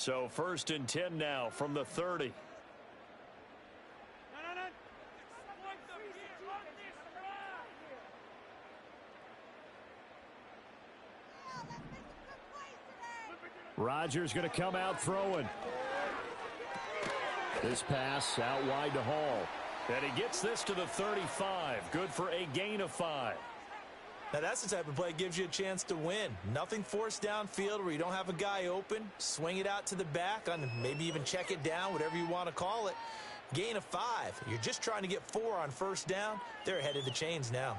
So 1st and 10 now from the 30. Rodgers going to come out throwing. This pass out wide to Hall. And he gets this to the 35. Good for a gain of 5. Now that's the type of play that gives you a chance to win. Nothing forced downfield where you don't have a guy open. Swing it out to the back, and maybe even check it down, whatever you want to call it. Gain of 5. You're just trying to get 4 on 1st down. They're ahead of the chains now.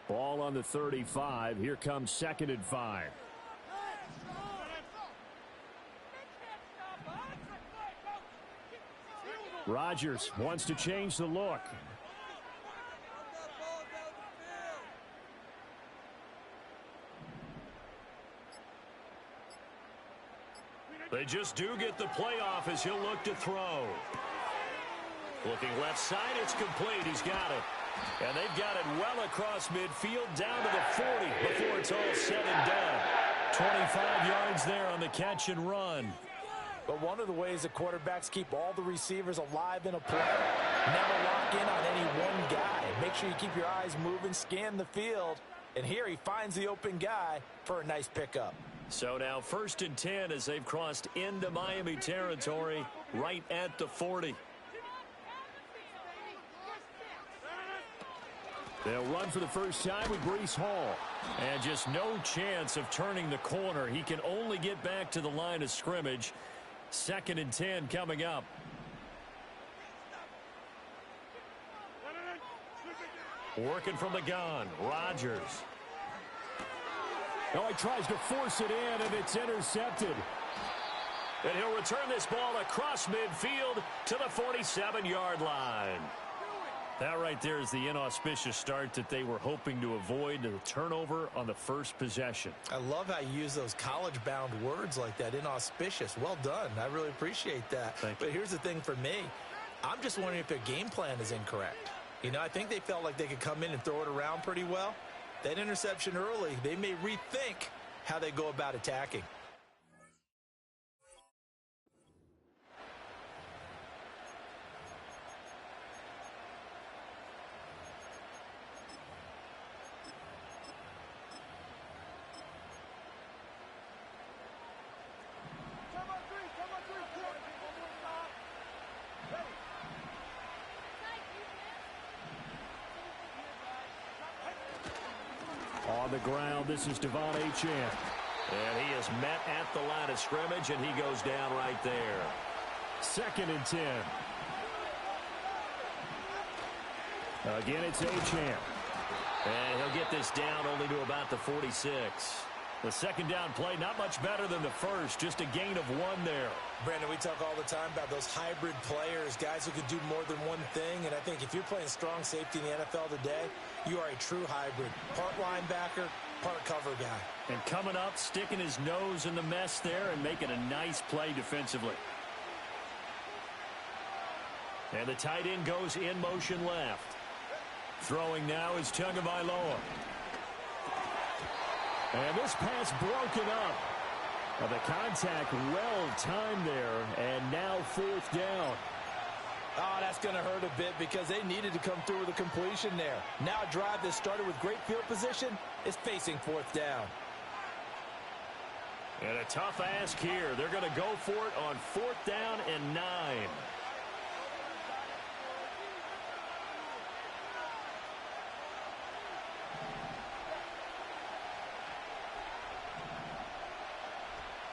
Ball on the 35. Here comes 2nd and 5. Rodgers wants to change the look. They just do get the playoff as he'll look to throw. Looking left side, it's complete. He's got it. And they've got it well across midfield down to the 40 before it's all said and done. 25 yards there on the catch and run. But one of the ways that quarterbacks keep all the receivers alive in a play, never lock in on any one guy. Make sure you keep your eyes moving, scan the field. And here he finds the open guy for a nice pickup. So now 1st and 10 as they've crossed into Miami territory right at the 40. They'll run for the first time with Breece Hall. And just no chance of turning the corner. He can only get back to the line of scrimmage. 2nd and 10 coming up. Working from the gun, Rodgers. Oh, he tries to force it in, and it's intercepted. And he'll return this ball across midfield to the 47-yard line. That right there is the inauspicious start that they were hoping to avoid, the turnover on the first possession. I love how you use those college-bound words like that, inauspicious. Well done. I really appreciate that. But here's the thing for me. I'm just wondering if their game plan is incorrect. You know, I think they felt like they could come in and throw it around pretty well. That interception early, they may rethink how they go about attacking. On the ground, this is Devon Achane. And he is met at the line of scrimmage, and he goes down right there. 2nd and 10. Again, it's Achane. And he'll get this down only to about the 46. The 2nd down play, not much better than the first, just a gain of 1 there. Brandon, we talk all the time about those hybrid players, guys who could do more than one thing. And I think if you're playing strong safety in the NFL today, you are a true hybrid. Part linebacker, part cover guy. And coming up, sticking his nose in the mess there and making a nice play defensively. And the tight end goes in motion left. Throwing now is Tagovailoa. And this pass broken up. The contact well timed there, and now 4th down. Oh, that's going to hurt a bit because they needed to come through with a completion there. Now a drive that started with great field position is facing 4th down. And a tough ask here. They're going to go for it on 4th down and 9.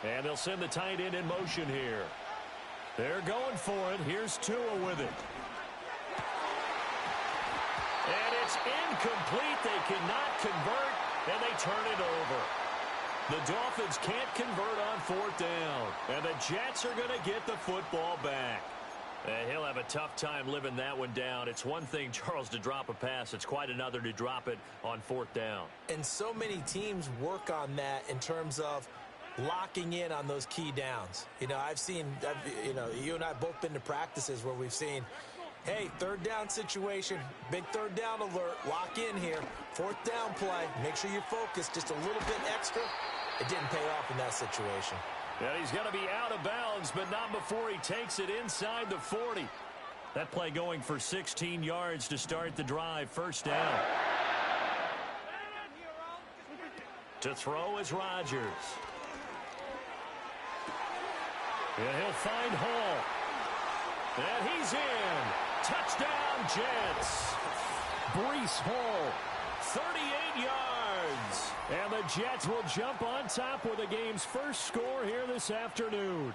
And they'll send the tight end in motion here. They're going for it. Here's Tua with it. And it's incomplete. They cannot convert, and they turn it over. The Dolphins can't convert on 4th down. And the Jets are going to get the football back. And he'll have a tough time living that one down. It's one thing, Charles, to drop a pass. It's quite another to drop it on 4th down. And so many teams work on that in terms of locking in on those key downs. You know, you and I have both been to practices where we've seen Hey, third down situation. Big third down alert. Lock in here. Fourth down play. Make sure you're focused just a little bit extra. It didn't pay off in that situation. And he's going to be out of bounds, but not before he takes it inside the 40. That play going for 16 yards to start the drive. First down. To throw is Rodgers. And he'll find Hall. And he's in. Touchdown, Jets. Breece Hall, 38 yards. And the Jets will jump on top with the game's first score here this afternoon.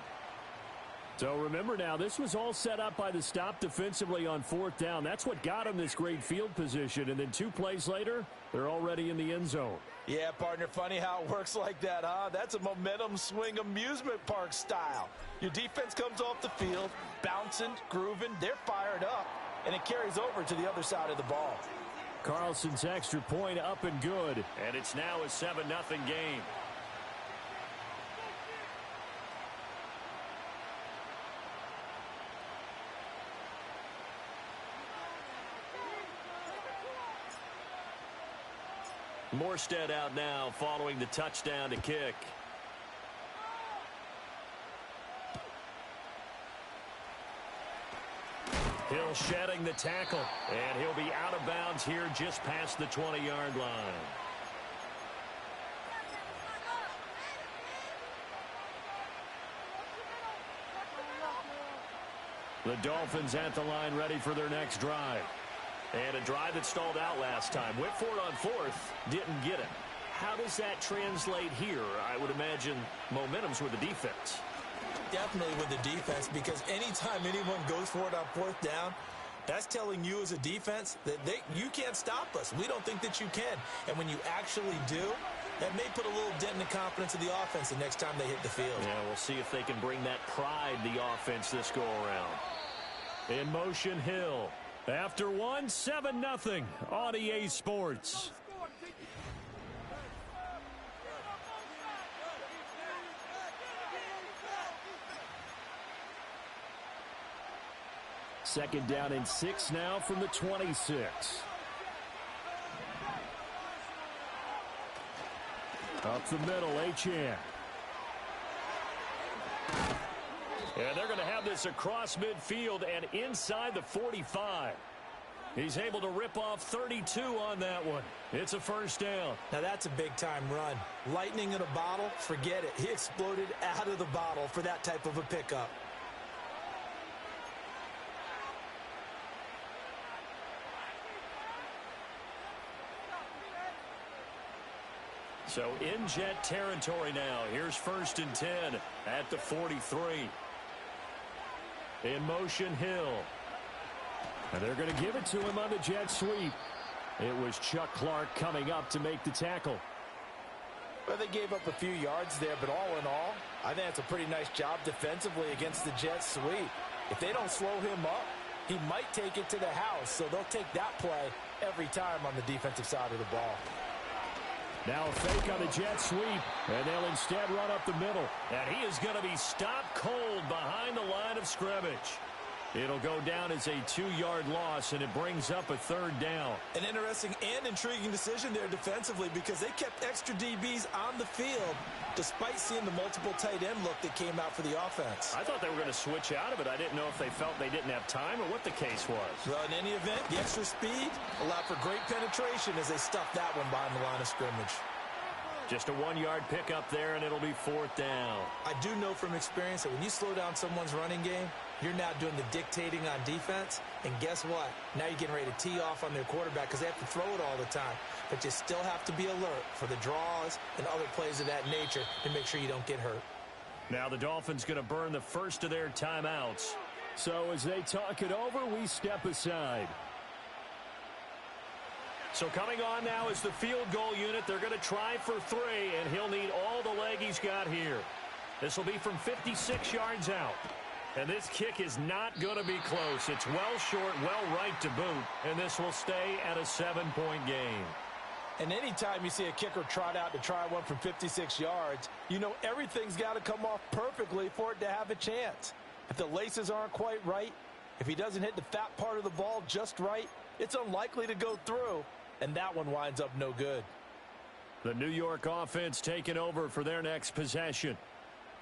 So remember now, this was all set up by the stop defensively on fourth down. That's what got them this great field position. And then 2 plays later, they're already in the end zone. Yeah, partner, funny how it works like that, huh? That's a momentum swing amusement park style. Your defense comes off the field, bouncing, grooving, they're fired up, and it carries over to the other side of the ball. Carlson's extra point up and good, and it's now a 7-0 game. Morstead out now following the touchdown to kick. Hill shedding the tackle, and he'll be out of bounds here just past the 20-yard line. The Dolphins at the line ready for their next drive. And a drive that stalled out last time. Went for it on fourth, didn't get it. How does that translate here? I would imagine momentum's with the defense. Definitely with the defense, because anytime anyone goes for it on fourth down, that's telling you as a defense that you can't stop us. We don't think that you can. And when you actually do, that may put a little dent in the confidence of the offense the next time they hit the field. Yeah, we'll see if they can bring that pride, the offense, this go-around. In motion, Hill. After 7-0 on EA Sports. Second down and 6 now from the 26. Up the middle, Achane. And they're going to have this across midfield and inside the 45. He's able to rip off 32 on that one. It's a first down. Now that's a big-time run. Lightning in a bottle, forget it. He exploded out of the bottle for that type of a pickup. So in Jet territory now. Here's 1st and 10 at the 43. In motion, Hill. And they're going to give it to him on the jet sweep. It was Chuck Clark coming up to make the tackle. Well, they gave up a few yards there, but all in all, I think it's a pretty nice job defensively against the jet sweep. If they don't slow him up, he might take it to the house, so they'll take that play every time on the defensive side of the ball. Now a fake on the jet sweep, and they'll instead run up the middle. And he is going to be stopped cold behind the line of scrimmage. It'll go down as a 2-yard loss, and it brings up a 3rd down. An interesting and intriguing decision there defensively, because they kept extra DBs on the field despite seeing the multiple tight end look that came out for the offense. I thought they were going to switch out of it. I didn't know if they felt they didn't have time or what the case was. Well, in any event, the extra speed allowed for great penetration as they stuffed that one behind the line of scrimmage. Just a 1-yard pickup there, and it'll be 4th down. I do know from experience that when you slow down someone's running game, you're now doing the dictating on defense. And guess what? Now you're getting ready to tee off on their quarterback because they have to throw it all the time. But you still have to be alert for the draws and other plays of that nature to make sure you don't get hurt. Now the Dolphins going to burn the first of their timeouts. So as they talk it over, we step aside. So coming on now is the field goal unit. They're going to try for 3, and he'll need all the leg he's got here. This will be from 56 yards out. And this kick is not going to be close. It's well short, well right to boot, and this will stay at a 7-point game. And anytime you see a kicker trot out to try one from 56 yards, you know everything's got to come off perfectly for it to have a chance. If the laces aren't quite right, If he doesn't hit the fat part of the ball just right, it's unlikely to go through, and that one winds up no good. The New York offense taking over for their next possession.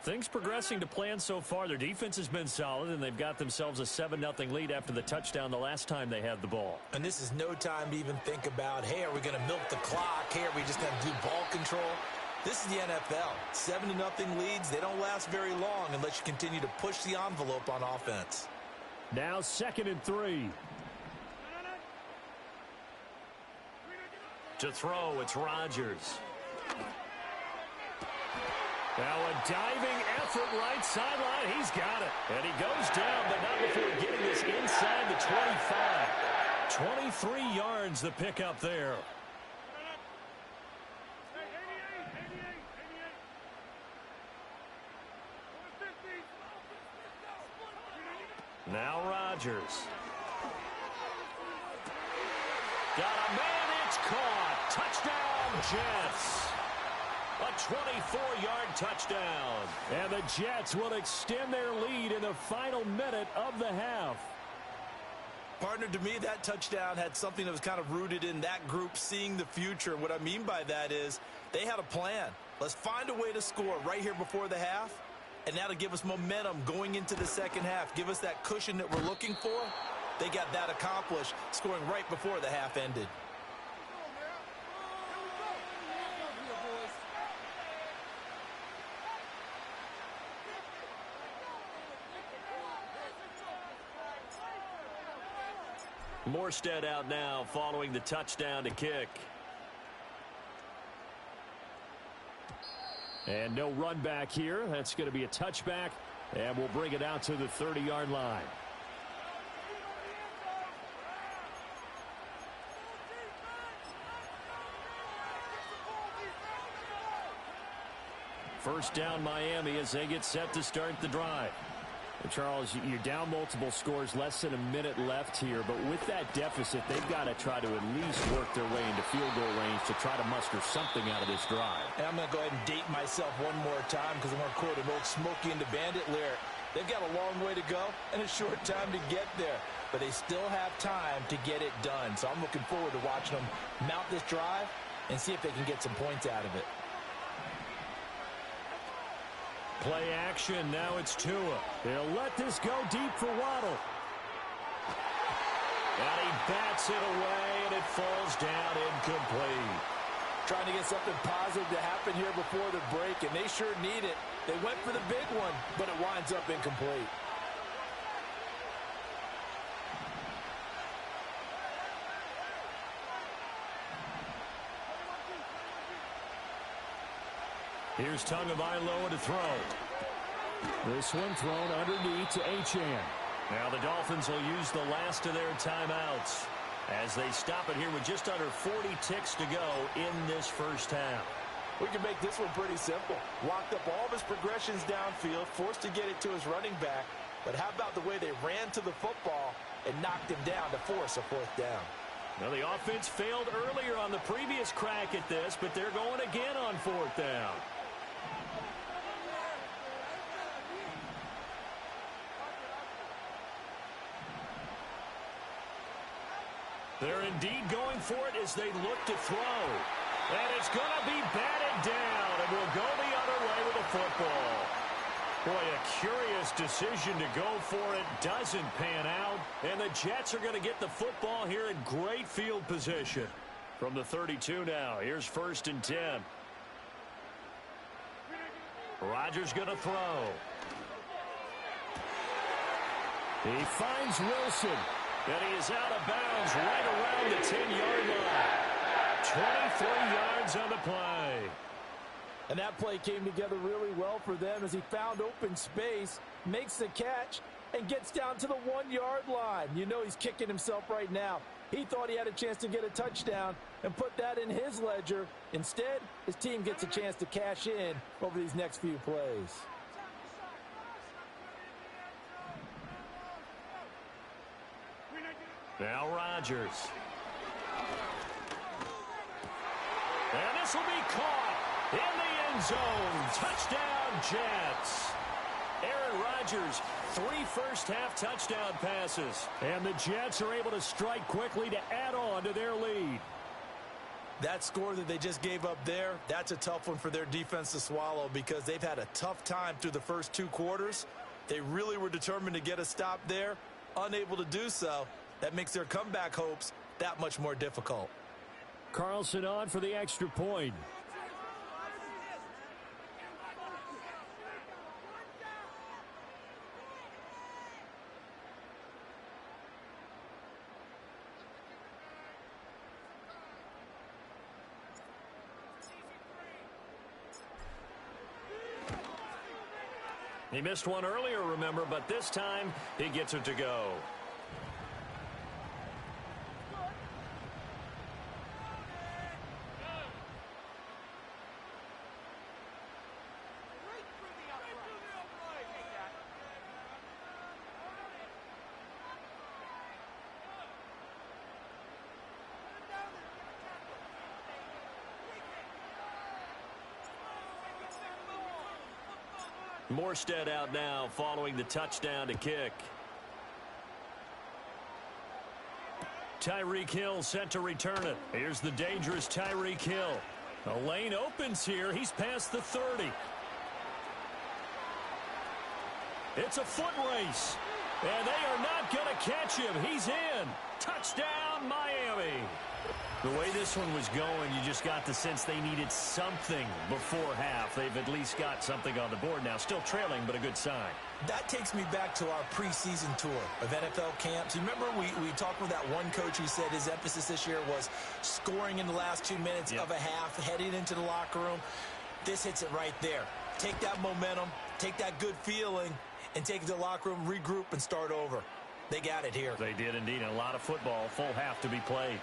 Things progressing to plan so far. Their defense has been solid, and they've got themselves a 7-0 lead after the touchdown the last time they had the ball. And this is no time to even think about, hey, are we going to milk the clock? Hey, are we just going to do ball control? This is the NFL. 7-0 leads, they don't last very long unless you continue to push the envelope on offense. Now 2nd and 3. To throw, it's Rodgers. Now a diving effort right sideline. He's got it. And he goes down, but not before getting this inside the 25. 23 yards the pickup there. Now Rodgers. Got a man, it's caught. Touchdown, Jets. A 24-yard touchdown. And the Jets will extend their lead in the final minute of the half. Partner, to me, that touchdown had something that was kind of rooted in that group seeing the future. What I mean by that is they had a plan. Let's find a way to score right here before the half, and that'll give us momentum going into the second half. Give us that cushion that we're looking for. They got that accomplished, scoring right before the half ended. Morstead out now following the touchdown to kick. And no run back here. That's going to be a touchback, and we'll bring it out to the 30-yard line. First down Miami as they get set to start the drive. Charles, you're down multiple scores, less than a minute left here, but with that deficit, they've got to try to at least work their way into field goal range to try to muster something out of this drive. And I'm going to go ahead and date myself one more time because I'm going to quote an old Smokey and the Bandit lyric. They've got a long way to go and a short time to get there, but they still have time to get it done. So I'm looking forward to watching them mount this drive and see if they can get some points out of it. Play action, now it's Tua. They'll let this go deep for Waddle. And he bats it away, and it falls down incomplete. Trying to get something positive to happen here before the break, and they sure need it. They went for the big one, but it winds up incomplete. Here's Tagovailoa to throw. This one thrown underneath to Achane. Now the Dolphins will use the last of their timeouts as they stop it here with just under 40 ticks to go in this first half. We can make this one pretty simple. Locked up all of his progressions downfield, forced to get it to his running back. But how about the way they ran to the football and knocked him down to force a fourth down? Now the offense failed earlier on the previous crack at this, but they're going again on fourth down. They're indeed going for it as they look to throw. And it's going to be batted down, and we'll go the other way with the football. Boy, a curious decision to go for it. Doesn't pan out, and the Jets are going to get the football here in great field position. From the 32 now, here's 1st and 10. Rodgers going to throw. He finds Wilson. And he is out of bounds right around the 10-yard line. 23 yards on the play. And that play came together really well for them as he found open space, makes the catch, and gets down to the 1-yard line. You know he's kicking himself right now. He thought he had a chance to get a touchdown and put that in his ledger. Instead, his team gets a chance to cash in over these next few plays. Now Rodgers. And this will be caught in the end zone. Touchdown, Jets. Aaron Rodgers, 3 first-half touchdown passes. And the Jets are able to strike quickly to add on to their lead. That score that they just gave up there, that's a tough one for their defense to swallow because they've had a tough time through the first 2 quarters. They really were determined to get a stop there, unable to do so. That makes their comeback hopes that much more difficult. Carlson on for the extra point. He missed one earlier, remember, but this time he gets it to go. Morstead out now following the touchdown to kick. Tyreek Hill set to return it. Here's the dangerous Tyreek Hill. The lane opens here. He's past the 30. It's a foot race. And they are not going to catch him. He's in. Touchdown, Miami. The way this one was going, you just got the sense they needed something before half. They've at least got something on the board now. Still trailing, but a good sign. That takes me back to our preseason tour of NFL camps. You remember we talked with that one coach who said his emphasis this year was scoring in the last 2 minutes of a half, heading into the locker room. This hits it right there. Take that momentum, take that good feeling, and take it to the locker room, regroup, and start over. They got it here. They did indeed. And a lot of football, full half to be played.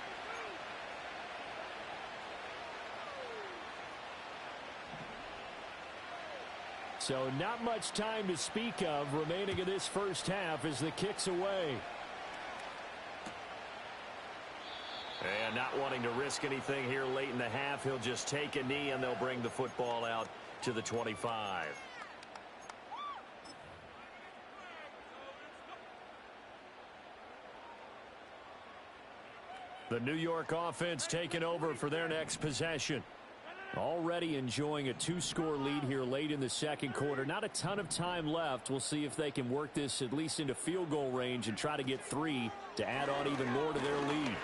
So not much time to speak of remaining in this first half as the kick's away. And not wanting to risk anything here late in the half, he'll just take a knee and they'll bring the football out to the 25. The New York offense taking over for their next possession. Already enjoying a 2-score lead here late in the second quarter. Not a ton of time left. We'll see if they can work this at least into field goal range and try to get 3 to add on even more to their lead.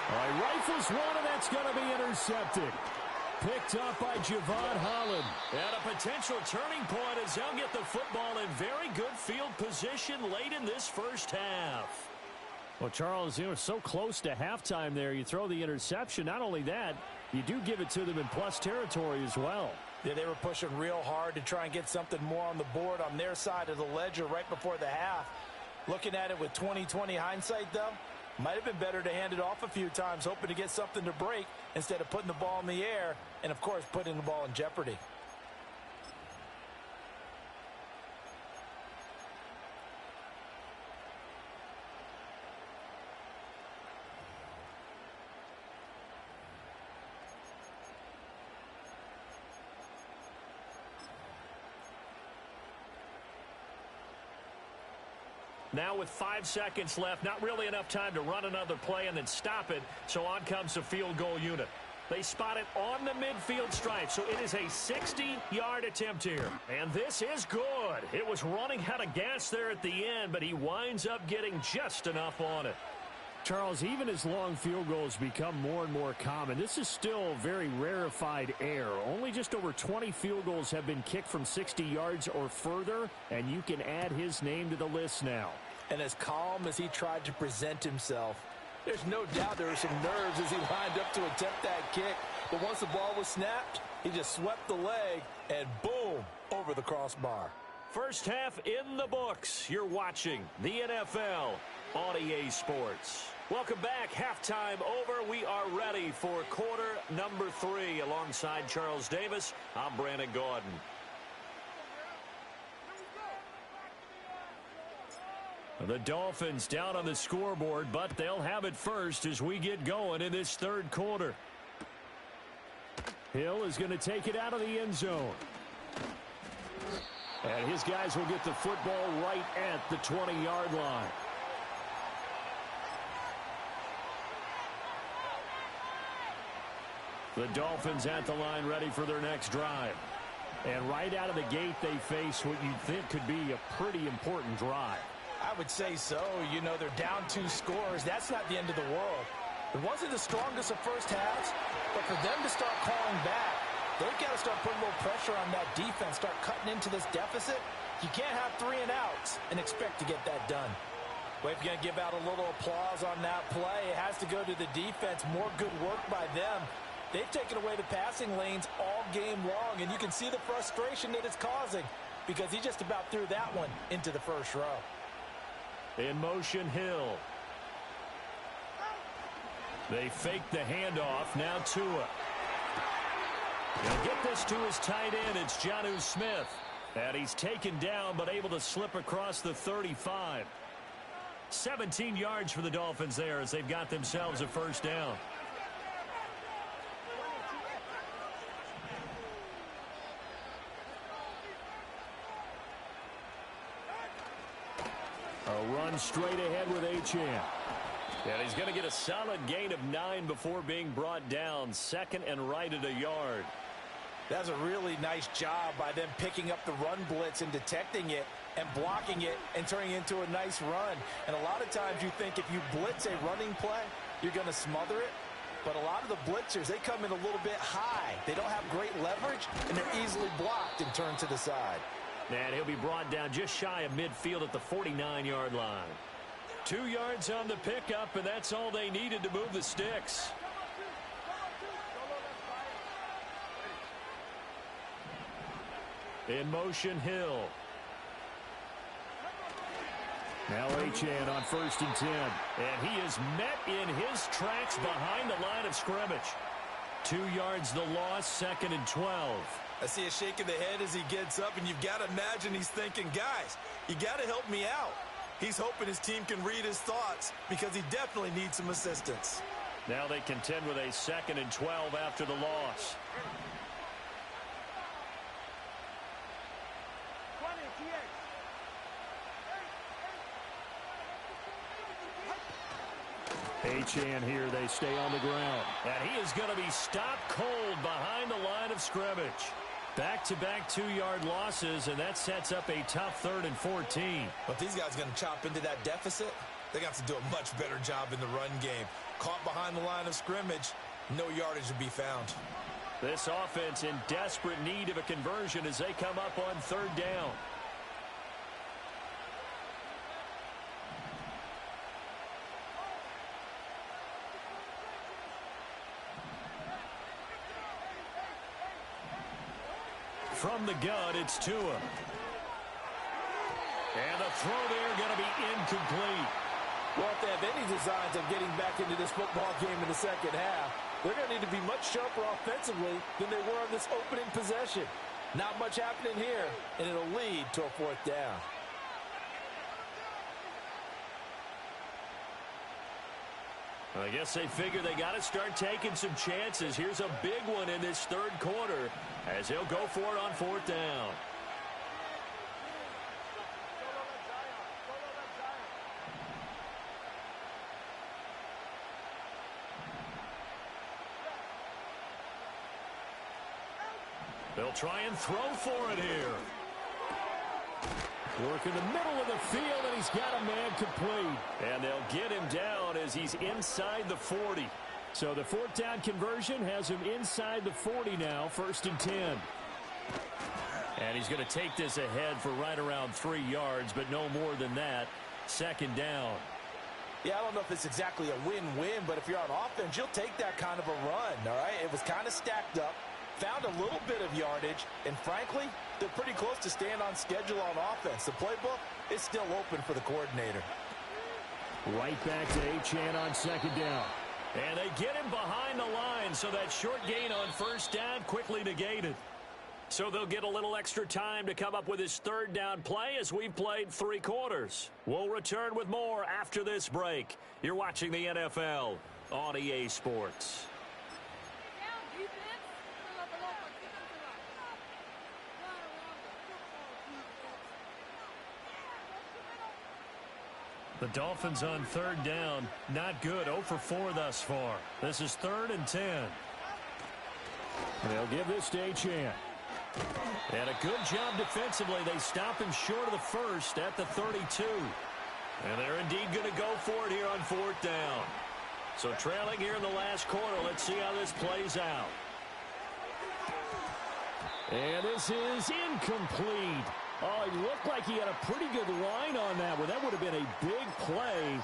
All right, rifles one, and that's going to be intercepted. Picked up by Javon Holland. And a potential turning point as they'll get the football in very good field position late in this first half. Well, Charles, you were so close to halftime there. You throw the interception. Not only that, you do give it to them in plus territory as well. Yeah, they were pushing real hard to try and get something more on the board on their side of the ledger right before the half. Looking at it with 20/20 hindsight, though, might have been better to hand it off a few times, hoping to get something to break instead of putting the ball in the air and, of course, putting the ball in jeopardy. Now with 5 seconds left, not really enough time to run another play and then stop it, so on comes the field goal unit. They spot it on the midfield stripe, so it is a 60-yard attempt here. And this is good. It was running out of gas there at the end, but he winds up getting just enough on it. Charles, even as long field goals become more and more common, this is still very rarefied air. Only just over 20 field goals have been kicked from 60 yards or further, and you can add his name to the list now. And as calm as he tried to present himself, there's no doubt there were some nerves as he lined up to attempt that kick. But once the ball was snapped, he just swept the leg and boom, over the crossbar. First half in the books. You're watching the NFL on EA Sports. Welcome back. Halftime over. We are ready for quarter number 3. Alongside Charles Davis, I'm Brandon Gordon. The Dolphins down on the scoreboard, but they'll have it first as we get going in this third quarter. Hill is going to take it out of the end zone. And his guys will get the football right at the 20-yard line. The Dolphins at the line ready for their next drive. And right out of the gate, they face what you'd think could be a pretty important drive. I would say so. You know, they're down 2 scores. That's not the end of the world. It wasn't the strongest of first halves, but for them to start calling back, they've got to start putting a little pressure on that defense, start cutting into this deficit. You can't have 3 and outs and expect to get that done. Well, if you're going to give out a little applause on that play, it has to go to the defense. More good work by them. They've taken away the passing lanes all game long, and you can see the frustration that it's causing because he just about threw that one into the first row. In motion, Hill. They fake the handoff. Now Tua. He'll get this to his tight end. It's Jonnu Smith. And he's taken down but able to slip across the 35. 17 yards for the Dolphins there as they've got themselves a first down. A run straight ahead with Achane. And he's going to get a solid gain of 9 before being brought down. Second and right at a yard. That's a really nice job by them picking up the run blitz and detecting it and blocking it and turning it into a nice run. And a lot of times you think if you blitz a running play, you're going to smother it. But a lot of the blitzers, they come in a little bit high. They don't have great leverage, and they're easily blocked and turned to the side. And he'll be brought down just shy of midfield at the 49-yard line. 2 yards on the pickup, and that's all they needed to move the sticks. In motion, Hill. Now Achane on 1st and 10. And he is met in his tracks behind the line of scrimmage. 2 yards the loss, 2nd and 12. I see a shake of the head as he gets up, and you've got to imagine he's thinking, guys, you got to help me out. He's hoping his team can read his thoughts because he definitely needs some assistance. Now they contend with a 2nd and 12 after the loss. Achane here, they stay on the ground. And he is going to be stopped cold behind the line of scrimmage. Back-to-back 2-yard losses, and that sets up a tough 3rd and 14. But these guys are going to chop into that deficit. They're going to have to do a much better job in the run game. Caught behind the line of scrimmage, no yardage to be found. This offense in desperate need of a conversion as they come up on 3rd down. From the gun, it's Tua. And the throw there going to be incomplete. Well, if they have any designs of getting back into this football game in the second half, they're going to need to be much sharper offensively than they were on this opening possession. Not much happening here, and it'll lead to a 4th down. I guess they figure they got to start taking some chances. Here's a big one in this 3rd quarter as they'll go for it on 4th down. They'll try and throw for it here. Work in the middle of the field, and he's got a man complete. And they'll get him down as he's inside the 40. So the 4th down conversion has him inside the 40 now, 1st and 10. And he's going to take this ahead for right around 3 yards, but no more than that. 2nd down. Yeah, I don't know if it's exactly a win-win, but if you're on offense, you'll take that kind of a run, all right? It was kind of stacked up. Found a little bit of yardage, and frankly, they're pretty close to staying on schedule on offense. The playbook is still open for the coordinator. Right back to Achane on 2nd down. And they get him behind the line, so that short gain on 1st down quickly negated. So they'll get a little extra time to come up with his 3rd down play as we've played 3 quarters. We'll return with more after this break. You're watching the NFL on EA Sports. The Dolphins on third down. Not good. 0 for 4 thus far. This is 3rd and 10. They'll give this to a chance. And a good job defensively. They stop him short of the first at the 32. And they're indeed going to go for it here on 4th down. So trailing here in the last quarter. Let's see how this plays out. And this is incomplete. Oh, he looked like he had a pretty good line on that one. That would have been a big play,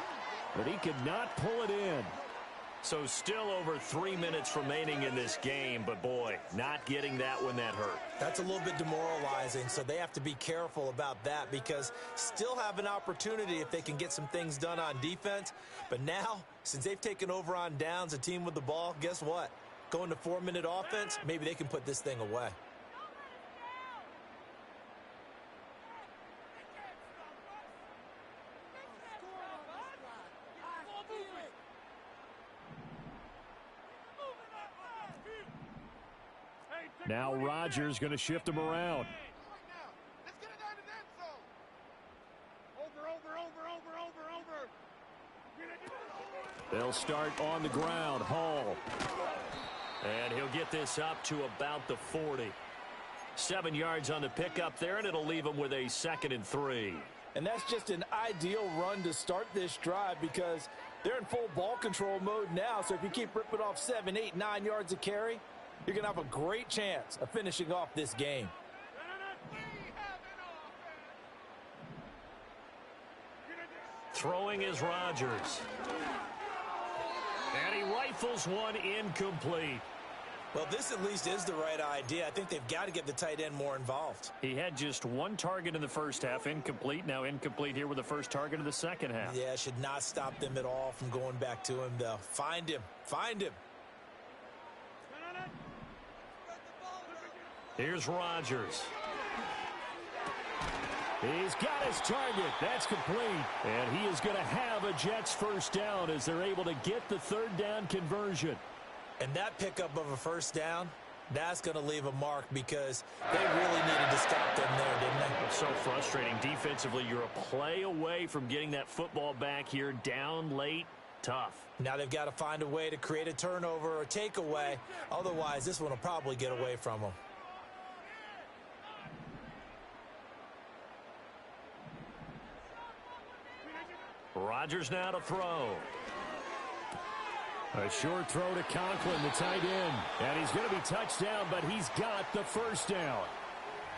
but he could not pull it in. So still over 3 minutes remaining in this game, but boy, not getting that one, that hurt. That's a little bit demoralizing, so they have to be careful about that because still have an opportunity if they can get some things done on defense. But now, since they've taken over on downs, a team with the ball, guess what? Going to 4-minute offense, maybe they can put this thing away. Now Rodgers going to shift him around. They'll start on the ground. Hall. And he'll get this up to about the 40. 7 yards on the pickup there, and it'll leave him with a 2nd and 3. And that's just an ideal run to start this drive because they're in full ball control mode now. So if you keep ripping off 7, 8, 9 yards of carry, you're going to have a great chance of finishing off this game. Throwing is Rodgers. And he rifles one incomplete. Well, this at least is the right idea. I think they've got to get the tight end more involved. He had just 1 target in the first half, incomplete. Now incomplete here with the first target of the second half. Yeah, should not stop them at all from going back to him, though. Find him. Find him. Here's Rodgers. He's got his target. That's complete. And he is going to have a Jets first down as they're able to get the 3rd down conversion. And that pickup of a first down, that's going to leave a mark because they really needed to stop them there, didn't they? It's so frustrating. Defensively, you're a play away from getting that football back here. Down late, tough. Now they've got to find a way to create a turnover or takeaway. Otherwise, this one will probably get away from them. Rodgers now to throw. A short throw to Conklin, the tight end. And he's going to be touched down, but he's got the first down.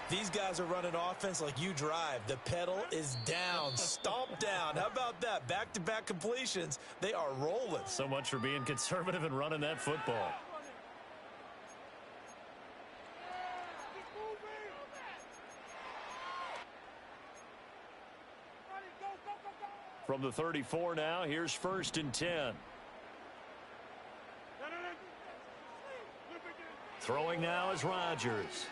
These guys are running offense like you drive. The pedal is down, stomp down. How about that? Back-to-back completions. They are rolling. So much for being conservative and running that football. From the 34 now, here's 1st and 10. Throwing now is Rodgers.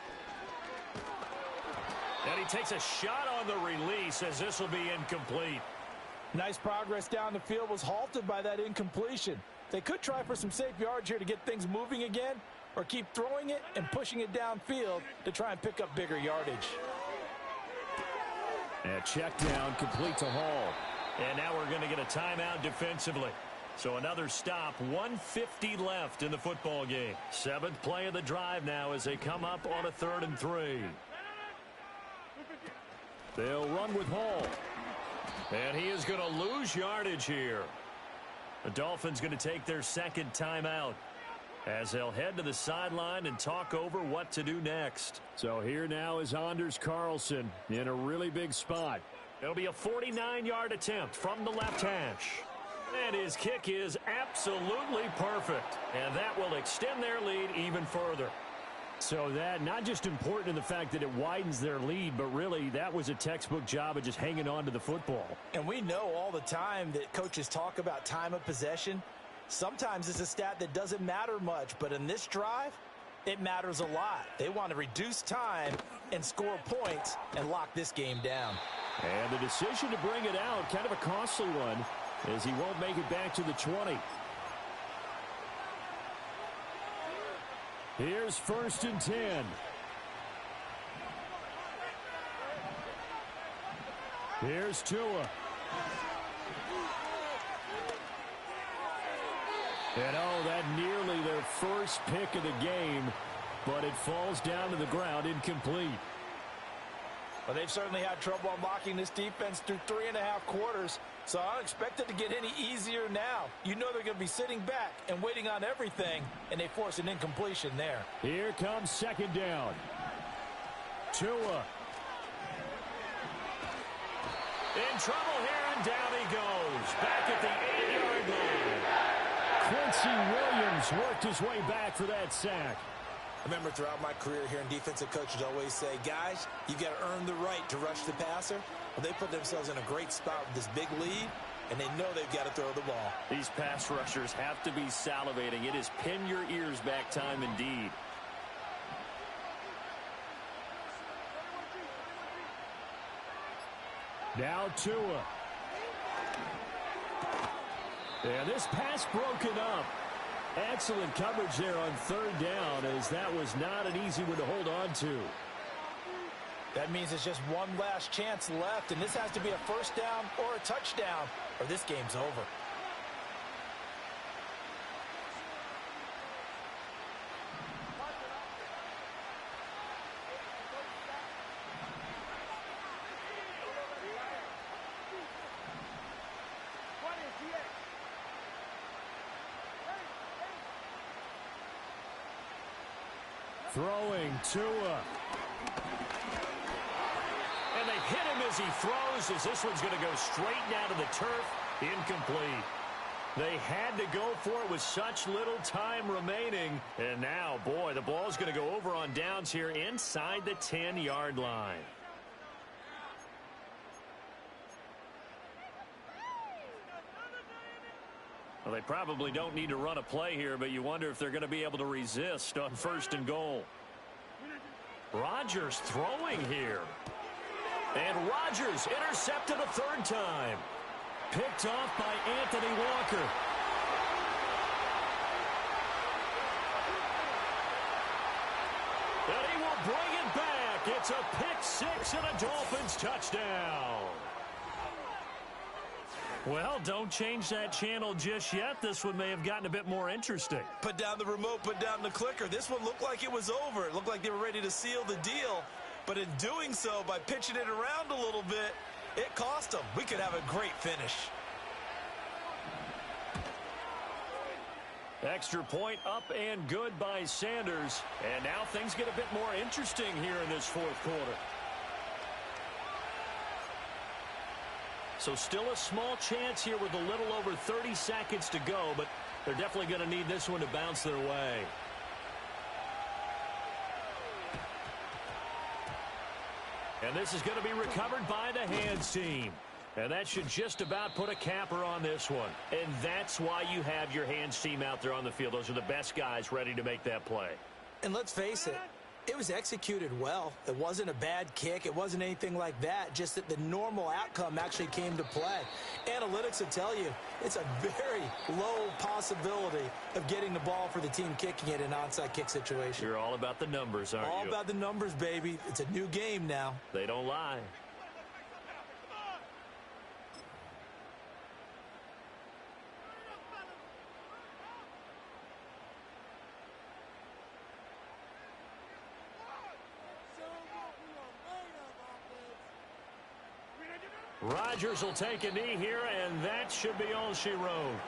And he takes a shot on the release as this will be incomplete. Nice progress down the field was halted by that incompletion. They could try for some safe yards here to get things moving again, or keep throwing it and pushing it downfield to try and pick up bigger yardage. And check down, complete to Hall. And now we're going to get a timeout defensively. So another stop, 1:50 left in the football game. 7th play of the drive now as they come up on a 3rd and 3. They'll run with Hall. And he is going to lose yardage here. The Dolphins going to take their 2nd timeout as they'll head to the sideline and talk over what to do next. So here now is Anders Carlson in a really big spot. It'll be a 49-yard attempt from the left hash. And his kick is absolutely perfect. And that will extend their lead even further. So that not just important in the fact that it widens their lead, but really that was a textbook job of just hanging on to the football. And we know all the time that coaches talk about time of possession. Sometimes it's a stat that doesn't matter much, but in this drive, it matters a lot. They want to reduce time and score points and lock this game down. And the decision to bring it out, kind of a costly one, as he won't make it back to the 20. Here's 1st and 10. Here's Tua. And oh, that nearly their first pick of the game, but it falls down to the ground incomplete. Well, they've certainly had trouble unlocking this defense through 3.5 quarters, so I don't expect it to get any easier now. You know they're going to be sitting back and waiting on everything, and they force an incompletion there. Here comes second down. Tua. In trouble here, and down he goes. Back at the 8-yard line. Quincy Williams worked his way back for that sack. I remember throughout my career hearing defensive coaches always say, guys, you've got to earn the right to rush the passer. Well, they put themselves in a great spot with this big lead, and they know they've got to throw the ball. These pass rushers have to be salivating. It is pin your ears back time indeed. Now Tua. And this pass broken up. Excellent coverage there on third down, as that was not an easy one to hold on to. That means it's just one last chance left, and this has to be a first down or a touchdown, or this game's over. Throwing Tua. And they hit him as he throws, as this one's going to go straight down to the turf. Incomplete. They had to go for it with such little time remaining. And now, boy, the ball's going to go over on downs here inside the 10-yard line. Well, they probably don't need to run a play here, but you wonder if they're going to be able to resist on first and goal. Rodgers throwing here. And Rodgers intercepted a third time. Picked off by Anthony Walker. And he will bring it back. It's a pick six and a Dolphins touchdown. Well, don't change that channel just yet. This one may have gotten a bit more interesting. Put down the remote, put down the clicker. This one looked like it was over. It looked like they were ready to seal the deal. But in doing so, by pitching it around a little bit, it cost them. We could have a great finish. Extra point up and good by Sanders. And now things get a bit more interesting here in this fourth quarter. So still a small chance here with a little over 30 seconds to go, but they're definitely going to need this one to bounce their way. And this is going to be recovered by the hands team. And that should just about put a capper on this one. And that's why you have your hands team out there on the field. Those are the best guys ready to make that play. And let's face it, it was executed well. It wasn't a bad kick. It wasn't anything like that. Just that the normal outcome actually came to play. Analytics will tell you it's a very low possibility of getting the ball for the team kicking it in an onside kick situation. You're all about the numbers, aren't you? All about the numbers, baby. It's a new game now. They don't lie. Rodgers will take a knee here, and that should be all she wrote.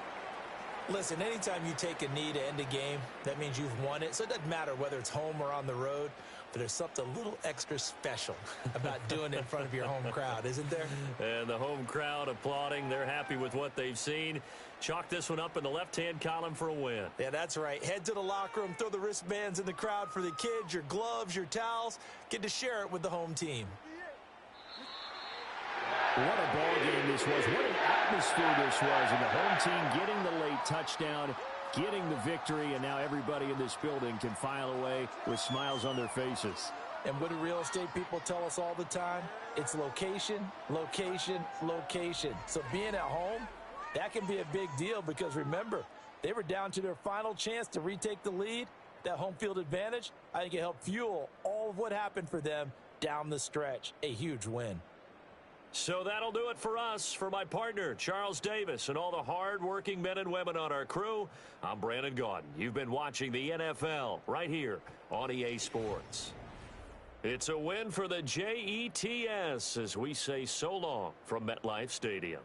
Listen, anytime you take a knee to end a game, that means you've won it. So it doesn't matter whether it's home or on the road, but there's something a little extra special about doing it in front of your home crowd, isn't there? And the home crowd applauding. They're happy with what they've seen. Chalk this one up in the left-hand column for a win. Yeah, that's right. Head to the locker room, throw the wristbands in the crowd for the kids, your gloves, your towels. Get to share it with the home team. What a ball game this was. What an atmosphere this was. And the home team getting the late touchdown, getting the victory, and now everybody in this building can file away with smiles on their faces. And what do real estate people tell us all the time? It's location, location, location. So being at home, that can be a big deal because, remember, they were down to their final chance to retake the lead. That home field advantage, I think it helped fuel all of what happened for them down the stretch. A huge win. So that'll do it for us. For my partner, Charles Davis, and all the hard-working men and women on our crew, I'm Brandon Gaudin. You've been watching the NFL right here on EA Sports. It's a win for the Jets as we say so long from MetLife Stadium.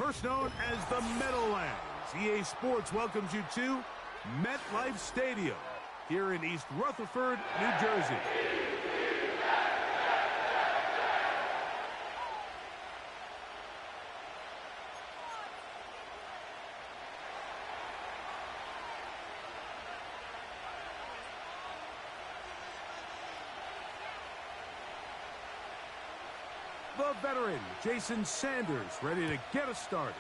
first known as the Meadowlands. EA Sports welcomes you to MetLife Stadium here in East Rutherford, New Jersey. The veteran, Jason Sanders, ready to get us started.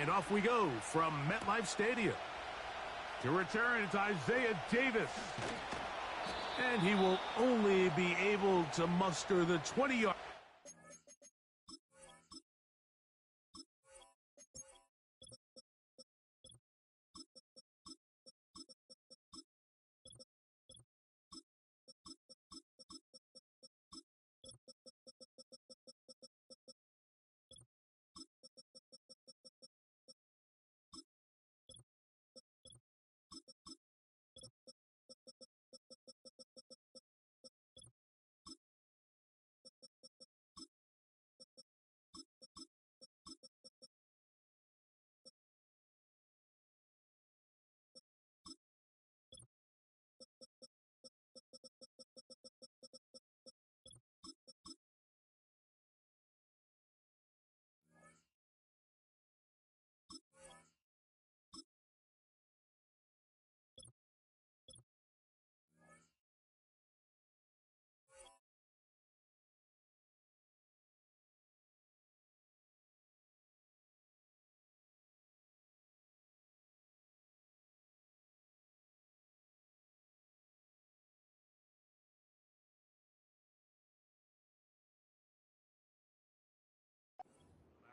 And off we go from MetLife Stadium. To return, it's Isaiah Davis. And he will only be able to muster the 20-yard.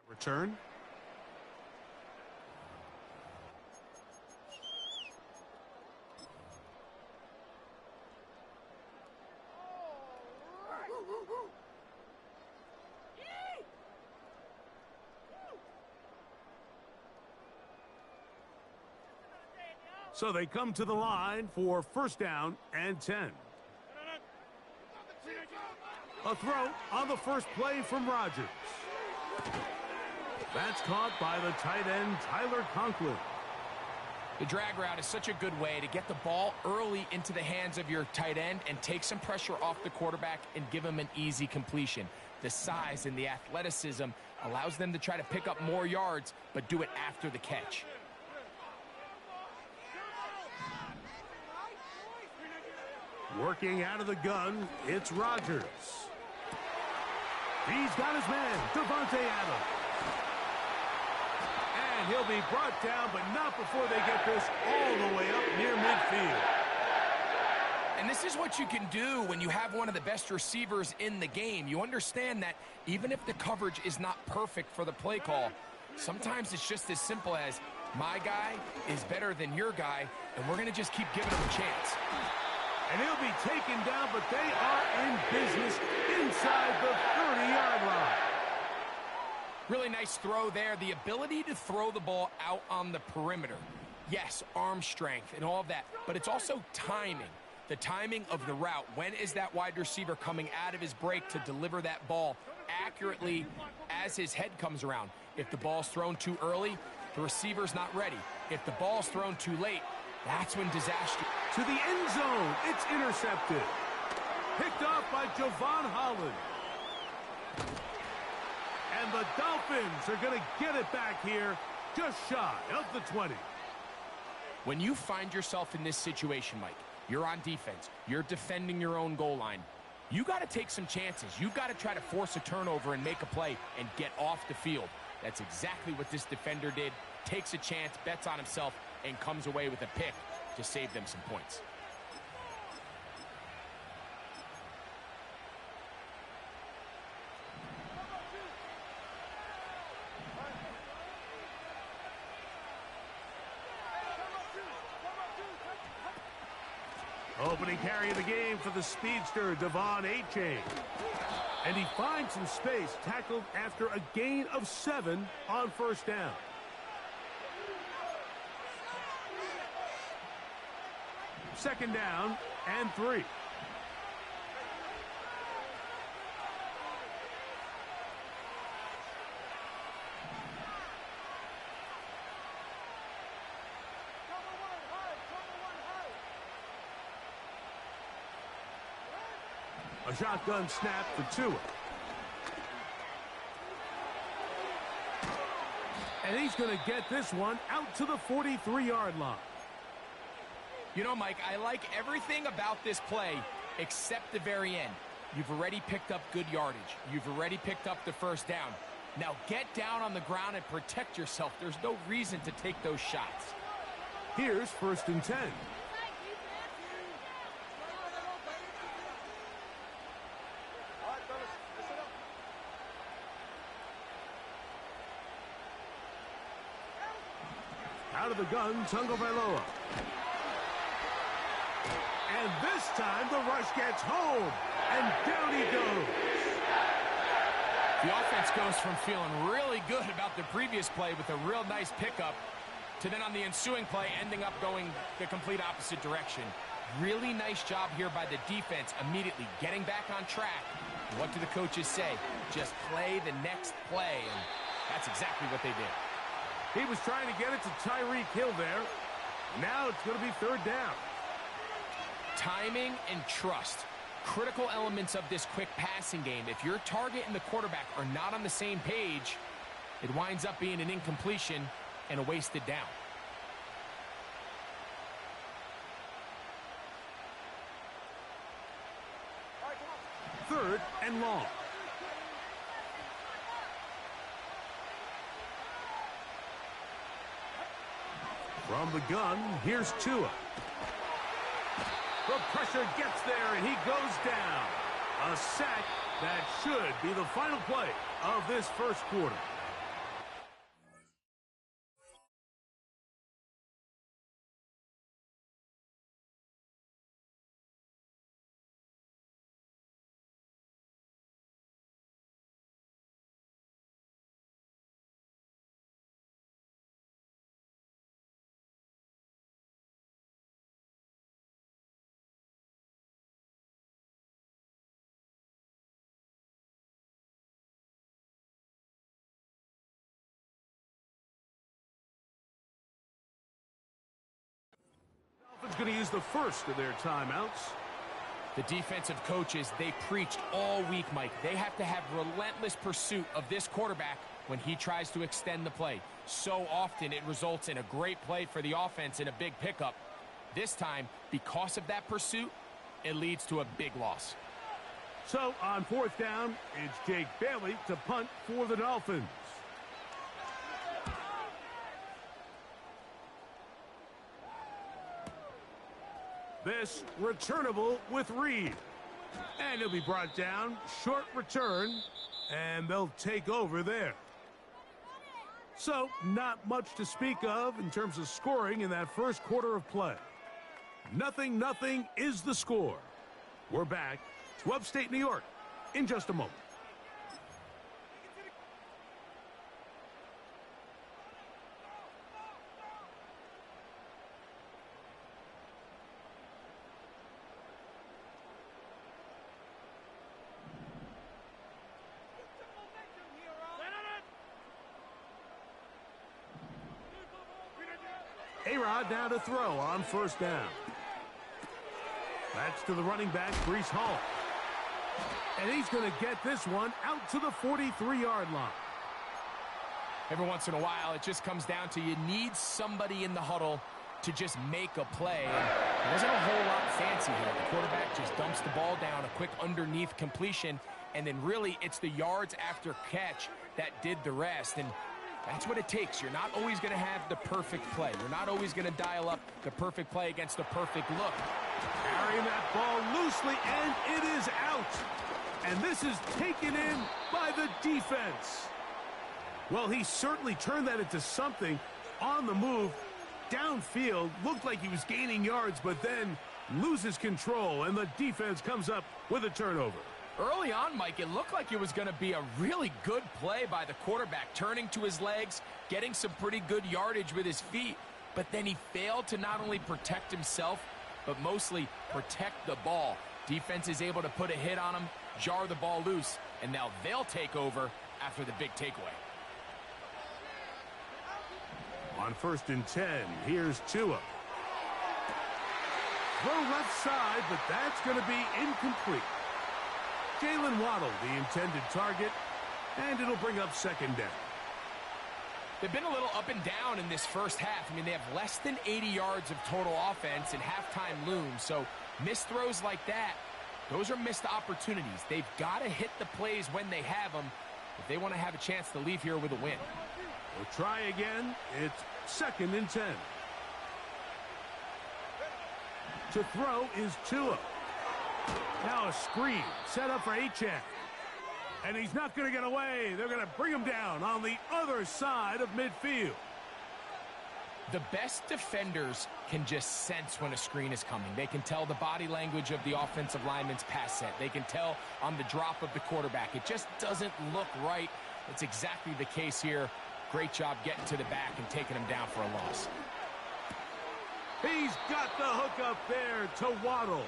Return. So they come to the line for first down and 10. A throw on the first play from Rodgers. That's caught by the tight end, Tyler Conklin. The drag route is such a good way to get the ball early into the hands of your tight end and take some pressure off the quarterback and give him an easy completion. The size and the athleticism allows them to try to pick up more yards, but do it after the catch. Working out of the gun, it's Rodgers. He's got his man, Devontae Adams. And he'll be brought down, but not before they get this all the way up near midfield. And this is what you can do when you have one of the best receivers in the game. You understand that even if the coverage is not perfect for the play call, sometimes it's just as simple as, my guy is better than your guy, and we're going to just keep giving him a chance. And he'll be taken down, but they are in business inside the 30-yard line. Really nice throw there. The ability to throw the ball out on the perimeter. Yes, arm strength and all of that, but it's also timing. The timing of the route. When is that wide receiver coming out of his break to deliver that ball accurately as his head comes around? If the ball's thrown too early, the receiver's not ready. If the ball's thrown too late, that's when disaster. To the end zone, it's intercepted. Picked off by Javon Holland. And the Dolphins are going to get it back here just shy of the 20. When you find yourself in this situation, Mike, you're on defense, you're defending your own goal line, you got to take some chances. You got to try to force a turnover and make a play and get off the field. That's exactly what this defender did. Takes a chance, bets on himself, and comes away with a pick to save them some points. Opening carry of the game for the speedster, Devon Achane. And he finds some space, tackled after a gain of 7 on first down. Second down and 3. A shotgun snap for Tua. And he's going to get this one out to the 43-yard line. You know, Mike, I like everything about this play except the very end. You've already picked up good yardage. You've already picked up the first down. Now get down on the ground and protect yourself. There's no reason to take those shots. Here's 1st and 10. Out of the gun, Tagovailoa. And this time the rush gets home. And down he goes. The offense goes from feeling really good about the previous play with a real nice pickup to then on the ensuing play ending up going the complete opposite direction. Really nice job here by the defense immediately getting back on track. What do the coaches say? Just play the next play, and that's exactly what they did. He was trying to get it to Tyreek Hill there. Now it's going to be 3rd down. Timing and trust. Critical elements of this quick passing game. If your target and the quarterback are not on the same page, it winds up being an incompletion and a wasted down. Third and long. From the gun, here's Tua. The pressure gets there, and he goes down. A sack that should be the final play of this first quarter. Going to use the first of their timeouts. The defensive coaches, they preached all week, Mike. They have to have relentless pursuit of this quarterback when he tries to extend the play. So often it results in a great play for the offense and a big pickup. This time, because of that pursuit, it leads to a big loss. So on 4th down, it's Jake Bailey to punt for the Dolphins. This returnable with Reed. And he'll be brought down. Short return. And they'll take over there. So, not much to speak of in terms of scoring in that first quarter of play. 0-0 is the score. We're back to upstate New York in just a moment. A-Rod now to throw on 1st down. That's to the running back, Breece Hall. And he's going to get this one out to the 43-yard line. Every once in a while, it just comes down to you need somebody in the huddle to just make a play. And it wasn't a whole lot fancy here. The quarterback just dumps the ball down, a quick underneath completion, and then really it's the yards after catch that did the rest. And that's what it takes. You're not always going to have the perfect play. You're not always going to dial up the perfect play against the perfect look. Carrying that ball loosely, and it is out. And this is taken in by the defense. Well, he certainly turned that into something on the move. Downfield, looked like he was gaining yards, but then loses control, and the defense comes up with a turnover. Early on, Mike, it looked like it was going to be a really good play by the quarterback, turning to his legs, getting some pretty good yardage with his feet, but then he failed to not only protect himself, but mostly protect the ball. Defense is able to put a hit on him, jar the ball loose, and now they'll take over after the big takeaway. On 1st and 10, here's Tua. Throw left side, but that's going to be incomplete. Jalen Waddle, the intended target, and it'll bring up second down. They've been a little up and down in this first half. I mean, they have less than 80 yards of total offense and halftime looms. So missed throws like that, those are missed opportunities. They've got to hit the plays when they have them if they want to have a chance to leave here with a win. We'll try again. It's 2nd and 10. To throw is Tua. Now a screen set up for Achane. And he's not going to get away. They're going to bring him down on the other side of midfield. The best defenders can just sense when a screen is coming. They can tell the body language of the offensive lineman's pass set. They can tell on the drop of the quarterback. It just doesn't look right. It's exactly the case here. Great job getting to the back and taking him down for a loss. He's got the hook up there to Waddle.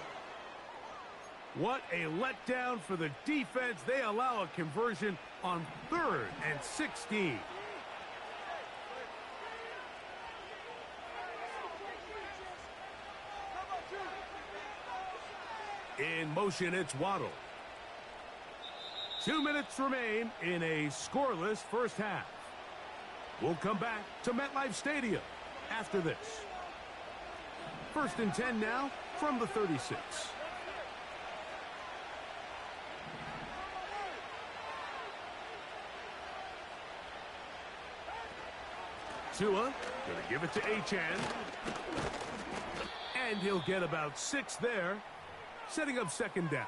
What a letdown for the defense. They allow a conversion on 3rd and 16. In motion, it's Waddle. 2 minutes remain in a scoreless first half. We'll come back to MetLife Stadium after this. 1st and 10 now from the 36. Tua going to give it to Achane. And he'll get about 6 there, setting up second down.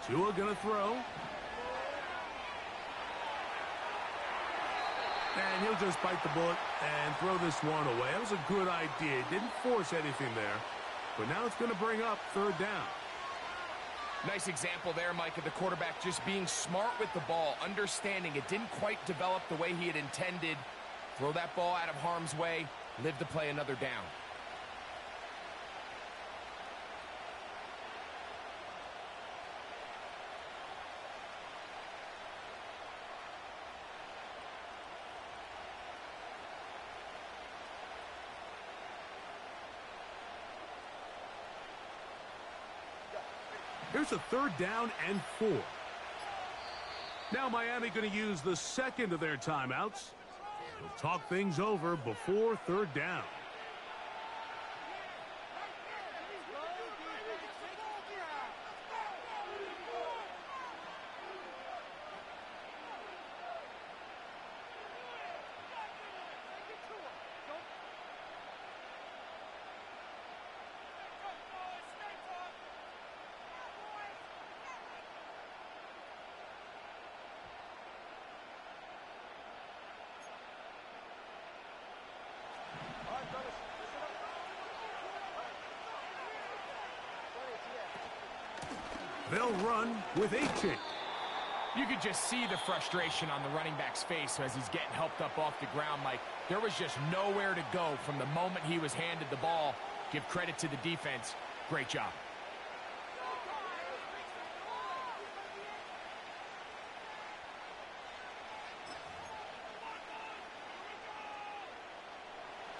Tua gonna throw. And he'll just bite the bullet and throw this one away. That was a good idea. Didn't force anything there. But now it's gonna bring up 3rd down. Nice example there, Mike, of the quarterback just being smart with the ball, understanding it didn't quite develop the way he had intended. Throw that ball out of harm's way, live to play another down. Here's a 3rd down and 4. Now Miami going to use the 2nd of their timeouts. They'll talk things over before 3rd down. They'll run with Achane. You could just see the frustration on the running back's face as he's getting helped up off the ground, Mike. There was just nowhere to go from the moment he was handed the ball. Give credit to the defense. Great job.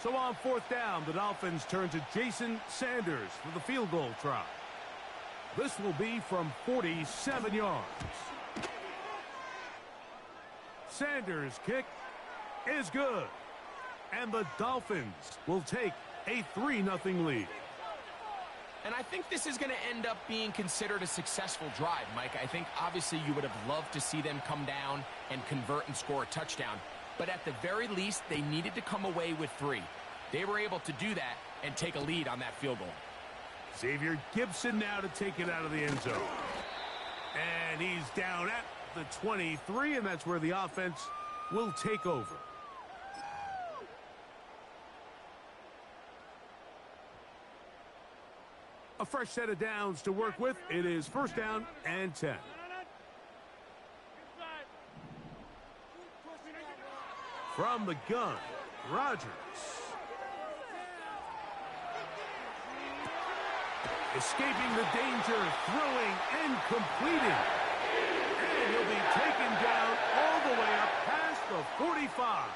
So on 4th down, the Dolphins turn to Jason Sanders for the field goal try. This will be from 47 yards. Sanders' kick is good. And the Dolphins will take a 3-0 lead. And I think this is going to end up being considered a successful drive, Mike. I think obviously you would have loved to see them come down and convert and score a touchdown. But at the very least, they needed to come away with 3. They were able to do that and take a lead on that field goal. Xavier Gibson now to take it out of the end zone. And he's down at the 23, and that's where the offense will take over. A fresh set of downs to work with. It is 1st down and 10. From the gun, Rodgers. Escaping the danger, throwing and completing. And he'll be taken down all the way up past the 45.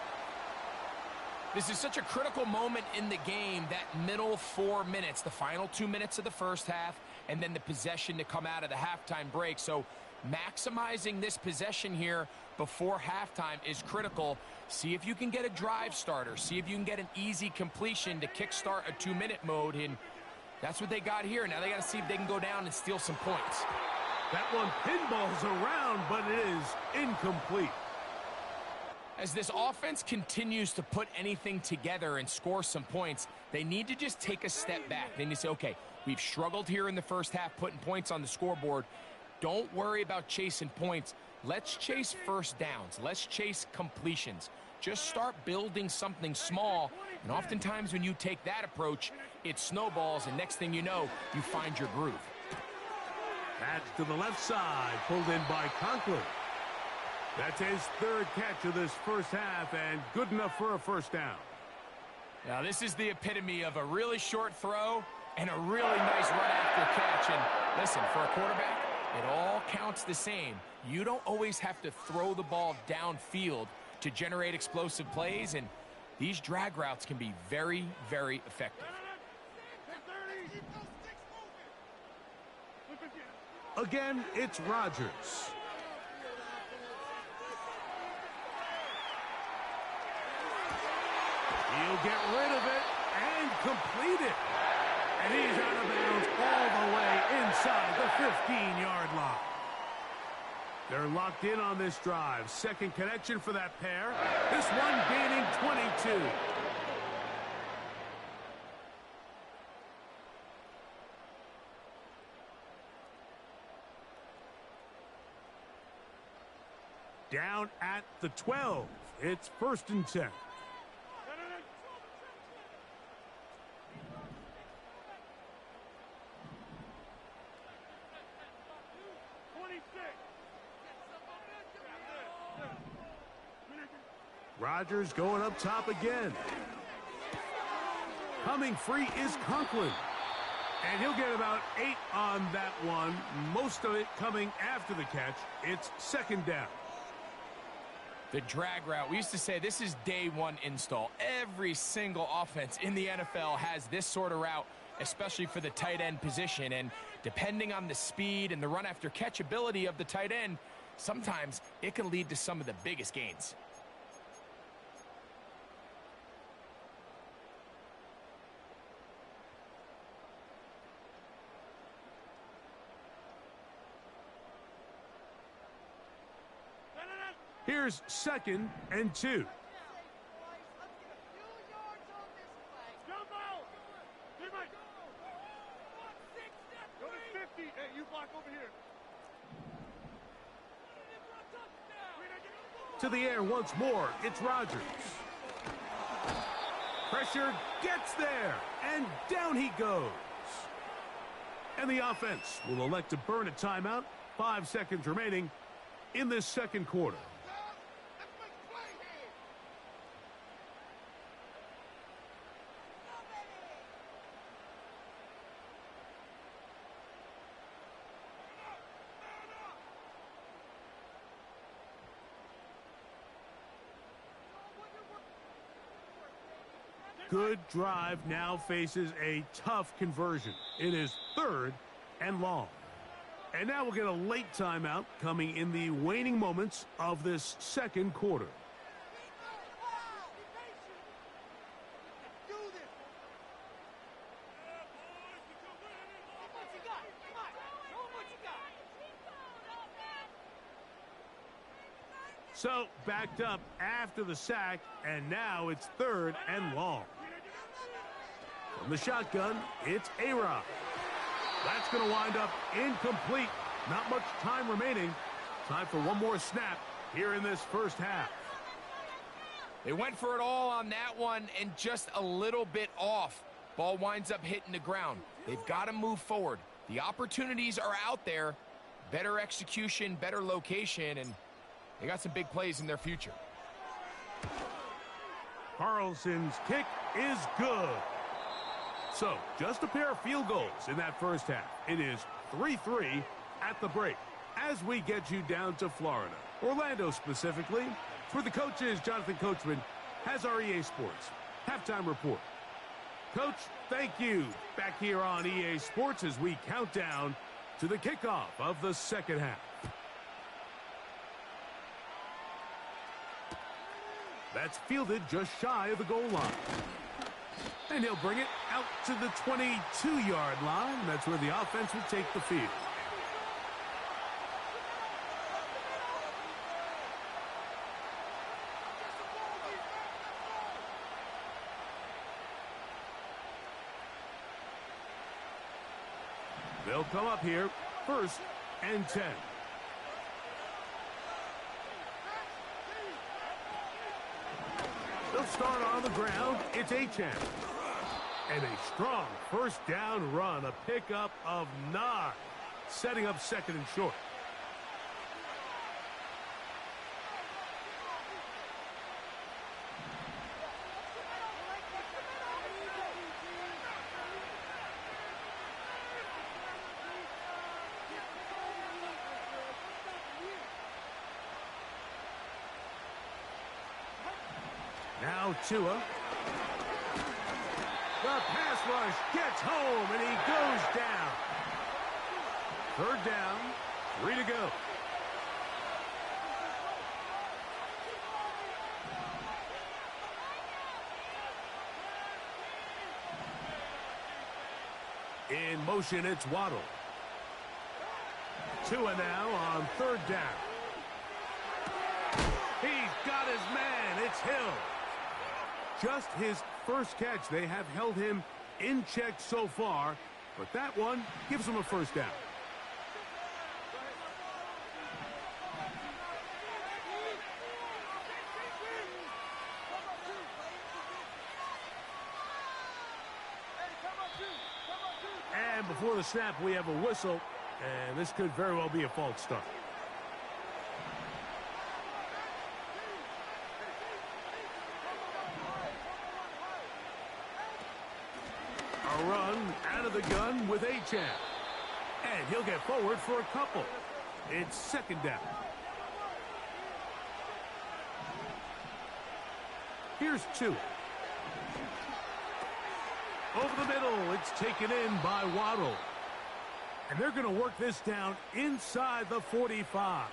This is such a critical moment in the game, that middle 4 minutes, the final 2 minutes of the first half, and then the possession to come out of the halftime break. So maximizing this possession here before halftime is critical. See if you can get a drive starter. See if you can get an easy completion to kickstart a 2-minute mode. And that's what they got here. Now they got to see if they can go down and steal some points. That one pinballs around, but it is incomplete. As this offense continues to put anything together and score some points, they need to just take a step back. They need to say, okay, we've struggled here in the first half putting points on the scoreboard. Don't worry about chasing points. Let's chase first downs. Let's chase completions. Just start building something small, and oftentimes when you take that approach, it snowballs, and next thing you know, you find your groove. Pass to the left side, pulled in by Conklin. That's his third catch of this first half, and good enough for a first down. Now, this is the epitome of a really short throw and a really nice run after catch. And listen, for a quarterback, it all counts the same. You don't always have to throw the ball downfield to generate explosive plays, and these drag routes can be very, very effective. Again, it's Rodgers. He'll get rid of it and complete it. And he's out of bounds all the way inside the 15-yard line. They're locked in on this drive. Second connection for that pair. This one gaining 22. Down at the 12. It's 1st and 10. Rodgers going up top again. Coming free is Conklin. And he'll get about 8 on that one. Most of it coming after the catch. It's 2nd down. The drag route. We used to say this is day one install. Every single offense in the NFL has this sort of route, especially for the tight end position. And depending on the speed and the run after catch ability of the tight end, sometimes it can lead to some of the biggest gains. Here's 2nd and 2. To the air once more. It's Rodgers. Pressure gets there, and down he goes. And the offense will elect to burn a timeout. 5 seconds remaining in this second quarter. Good drive now faces a tough conversion. It is 3rd and long. And now we'll get a late timeout coming in the waning moments of this second quarter. So backed up after the sack, and now it's 3rd and long. From the shotgun, it's A-Rod. That's going to wind up incomplete. Not much time remaining. Time for one more snap here in this first half. They went for it all on that one and just a little bit off. Ball winds up hitting the ground. They've got to move forward. The opportunities are out there. Better execution, better location, and they got some big plays in their future. Carlson's kick is good. So, just a pair of field goals in that first half. It is 3-3 at the break as we get you down to Florida. Orlando specifically. For the coaches, Jonathan Coachman has our EA Sports halftime report. Coach, thank you. Back here on EA Sports as we count down to the kickoff of the second half. That's fielded just shy of the goal line. And he'll bring it out to the 22-yard line. That's where the offense will take the field. They'll come up here, 1st and 10. They'll start on the ground. It's Achane. And a strong first down run, a pickup of 9, setting up 2nd and short. Now Tua. The pass rush gets home, and he goes down. 3rd down, 3 to go. In motion, it's Waddle. Tua now on 3rd down. He's got his man. It's Hill. Just his first catch. They have held him in check so far, but that one gives him a 1st down. And before the snap, we have a whistle, and this could very well be a false start. A run out of the gun with Achane. And he'll get forward for a couple. It's 2nd down. Here's 2. Over the middle, it's taken in by Waddle. And they're going to work this down inside the 45.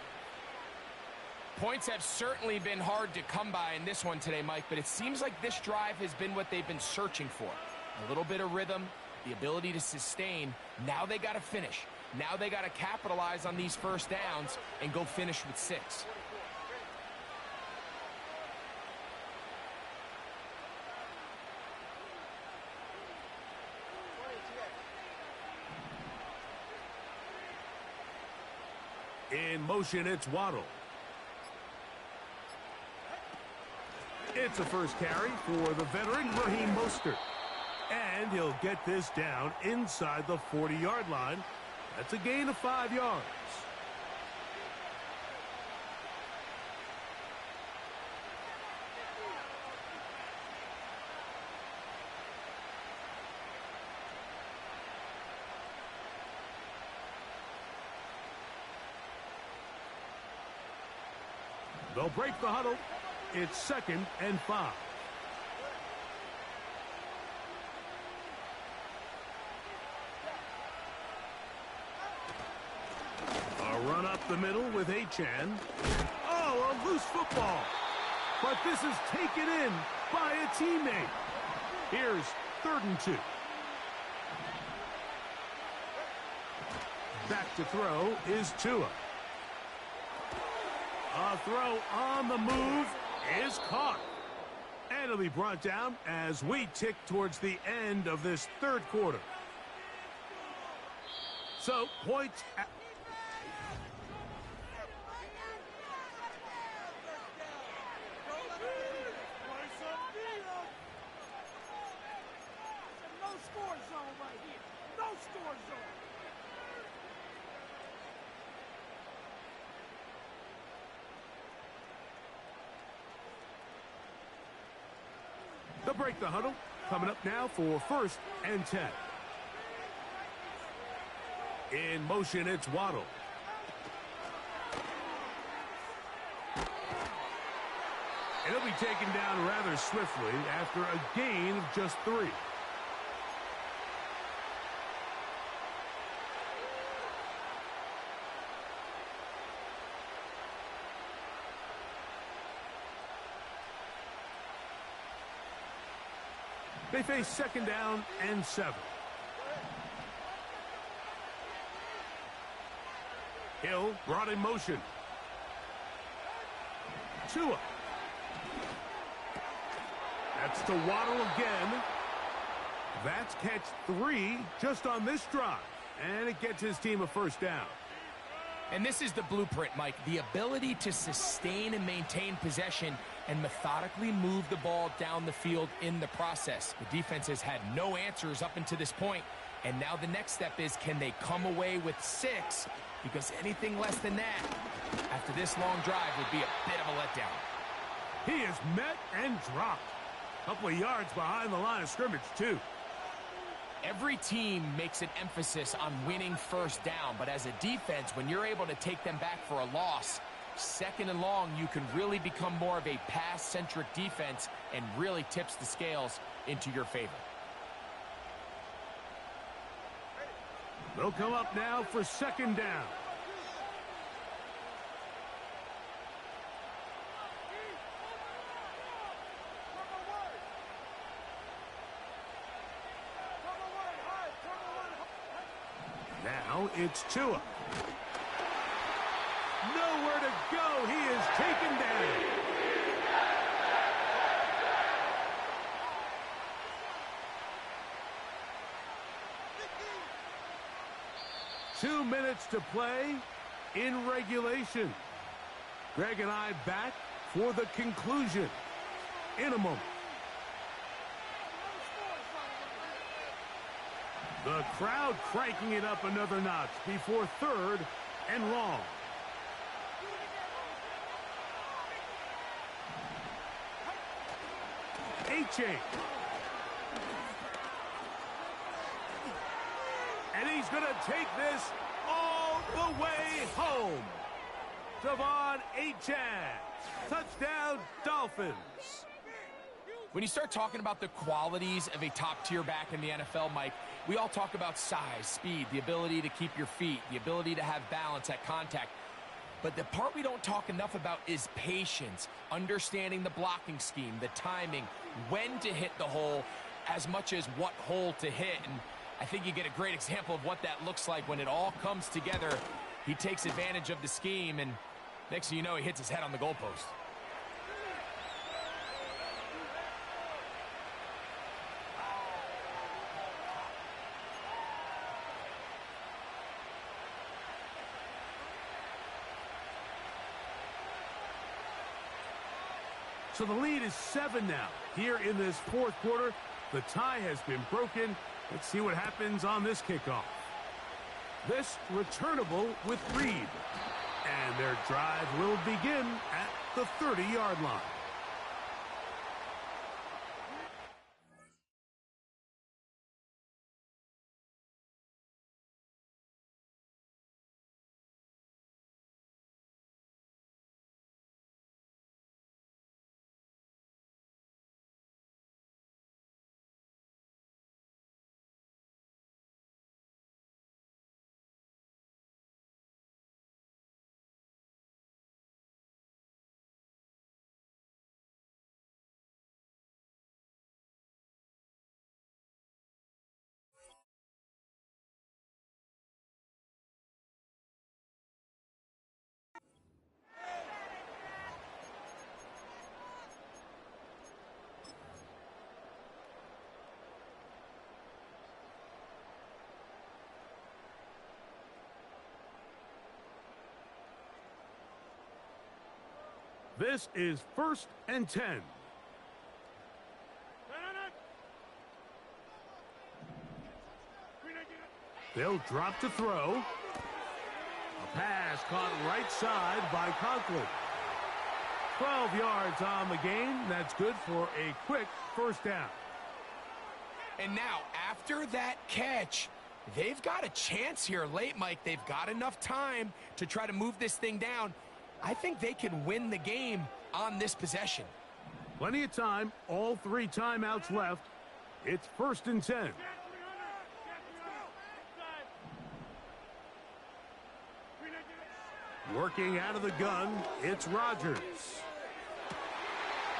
Points have certainly been hard to come by in this one today, Mike, but it seems like this drive has been what they've been searching for. A little bit of rhythm, the ability to sustain. Now they got to finish. Now they got to capitalize on these first downs and go finish with 6. In motion, it's Waddle. It's a first carry for the veteran, Raheem Mostert. And he'll get this down inside the 40-yard line. That's a gain of 5 yards. They'll break the huddle. It's 2nd and 5. A run up the middle with Achane. Oh, a loose football. But this is taken in by a teammate. Here's 3rd and 2. Back to throw is Tua. A throw on the move is caught. And it'll be brought down as we tick towards the end of this 3rd quarter. So, points at They'll break the huddle. Coming up now for 1st and 10. In motion, it's Waddle. And he'll be taken down rather swiftly after a gain of just 3. They face 2nd down and 7. Hill brought in motion. Tua. That's to Waddle again. That's catch 3 just on this drive. And it gets his team a 1st down. And this is the blueprint, Mike. The ability to sustain and maintain possession and methodically move the ball down the field in the process. The defense has had no answers up until this point. And now the next step is, can they come away with 6? Because anything less than that after this long drive would be a bit of a letdown. He is met and dropped. A couple of yards behind the line of scrimmage, too. Every team makes an emphasis on winning 1st down, but as a defense, when you're able to take them back for a loss, 2nd and long, you can really become more of a pass-centric defense and really tips the scales into your favor. They'll come up now for 2nd down. Now it's Tua. Nowhere to go. He is taken down. Two minutes to play in regulation. Greg and I back for the conclusion in a moment. The crowd cranking it up another notch before 3rd and long. A-chain. And he's going to take this all the way home. Devon Achane. Touchdown, Dolphins. When you start talking about the qualities of a top-tier back in the NFL, Mike, we all talk about size, speed, the ability to keep your feet, the ability to have balance at contact. But the part we don't talk enough about is patience, understanding the blocking scheme, the timing, when to hit the hole, as much as what hole to hit. And I think you get a great example of what that looks like when it all comes together. He takes advantage of the scheme, and next thing you know, he hits his head on the goalpost. So the lead is 7 now. Here in this 4th quarter, the tie has been broken. Let's see what happens on this kickoff. This returnable with Reed. And their drive will begin at the 30-yard line. This is 1st and 10. They'll drop to throw. A pass caught right side by Conklin. 12 yards on the game. That's good for a quick first down. And now, after that catch, they've got a chance here late, Mike. They've got enough time to try to move this thing down. I think they can win the game on this possession. Plenty of time. All 3 timeouts left. It's 1st and 10. Working out of the gun, it's Rodgers.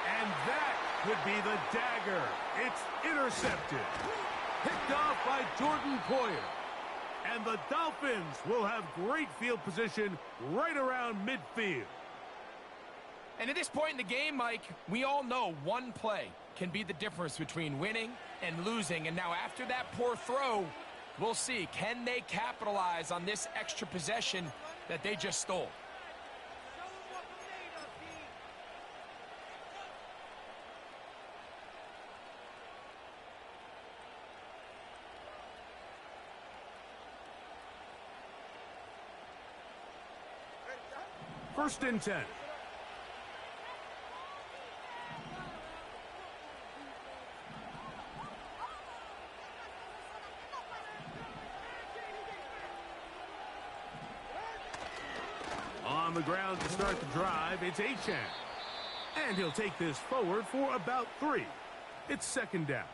And that could be the dagger. It's intercepted. Picked off by Jordan Poyer. And the Dolphins will have great field position right around midfield. And at this point in the game, Mike, we all know one play can be the difference between winning and losing. And now after that poor throw, we'll see, can they capitalize on this extra possession that they just stole? First and 10. On the ground to start the drive, it's Achane. And he'll take this forward for about 3. It's 2nd down.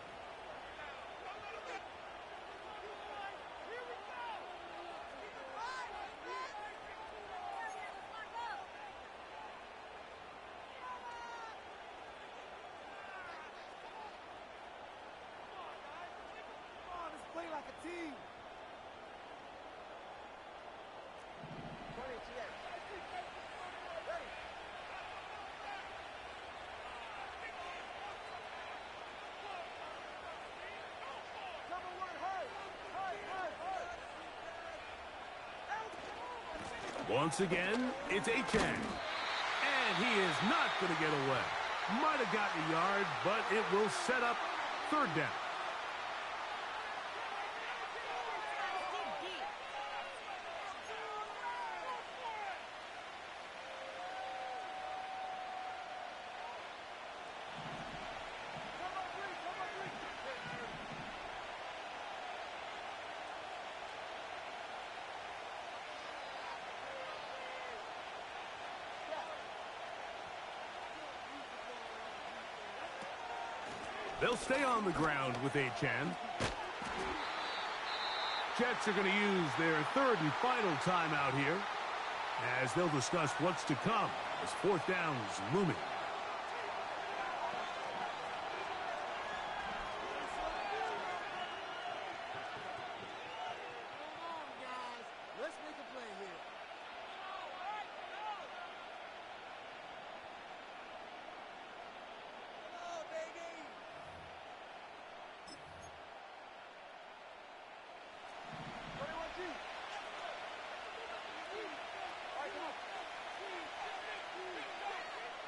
Once again, it's Achane. And he is not going to get away. Might have gotten a yard, but it will set up 3rd down. They'll stay on the ground with Achane. Jets are going to use their 3rd and final timeout here as they'll discuss what's to come as 4th down is looming.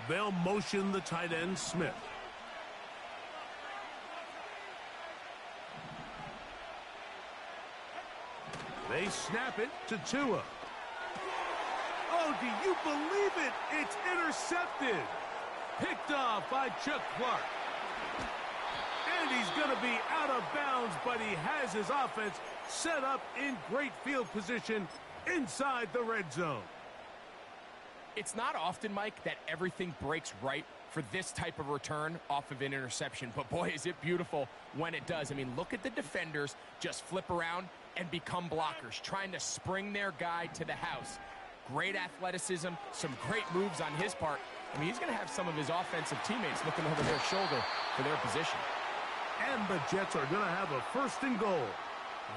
They'll motion the tight end, Smith. They snap it to Tua. Oh, do you believe it? It's intercepted. Picked off by Chuck Clark. And he's going to be out of bounds, but he has his offense set up in great field position inside the red zone. It's not often, Mike, that everything breaks right for this type of return off of an interception. But, boy, is it beautiful when it does. I mean, look at the defenders just flip around and become blockers, trying to spring their guy to the house. Great athleticism, some great moves on his part. I mean, he's going to have some of his offensive teammates looking over their shoulder for their position. And the Jets are going to have a 1st and goal.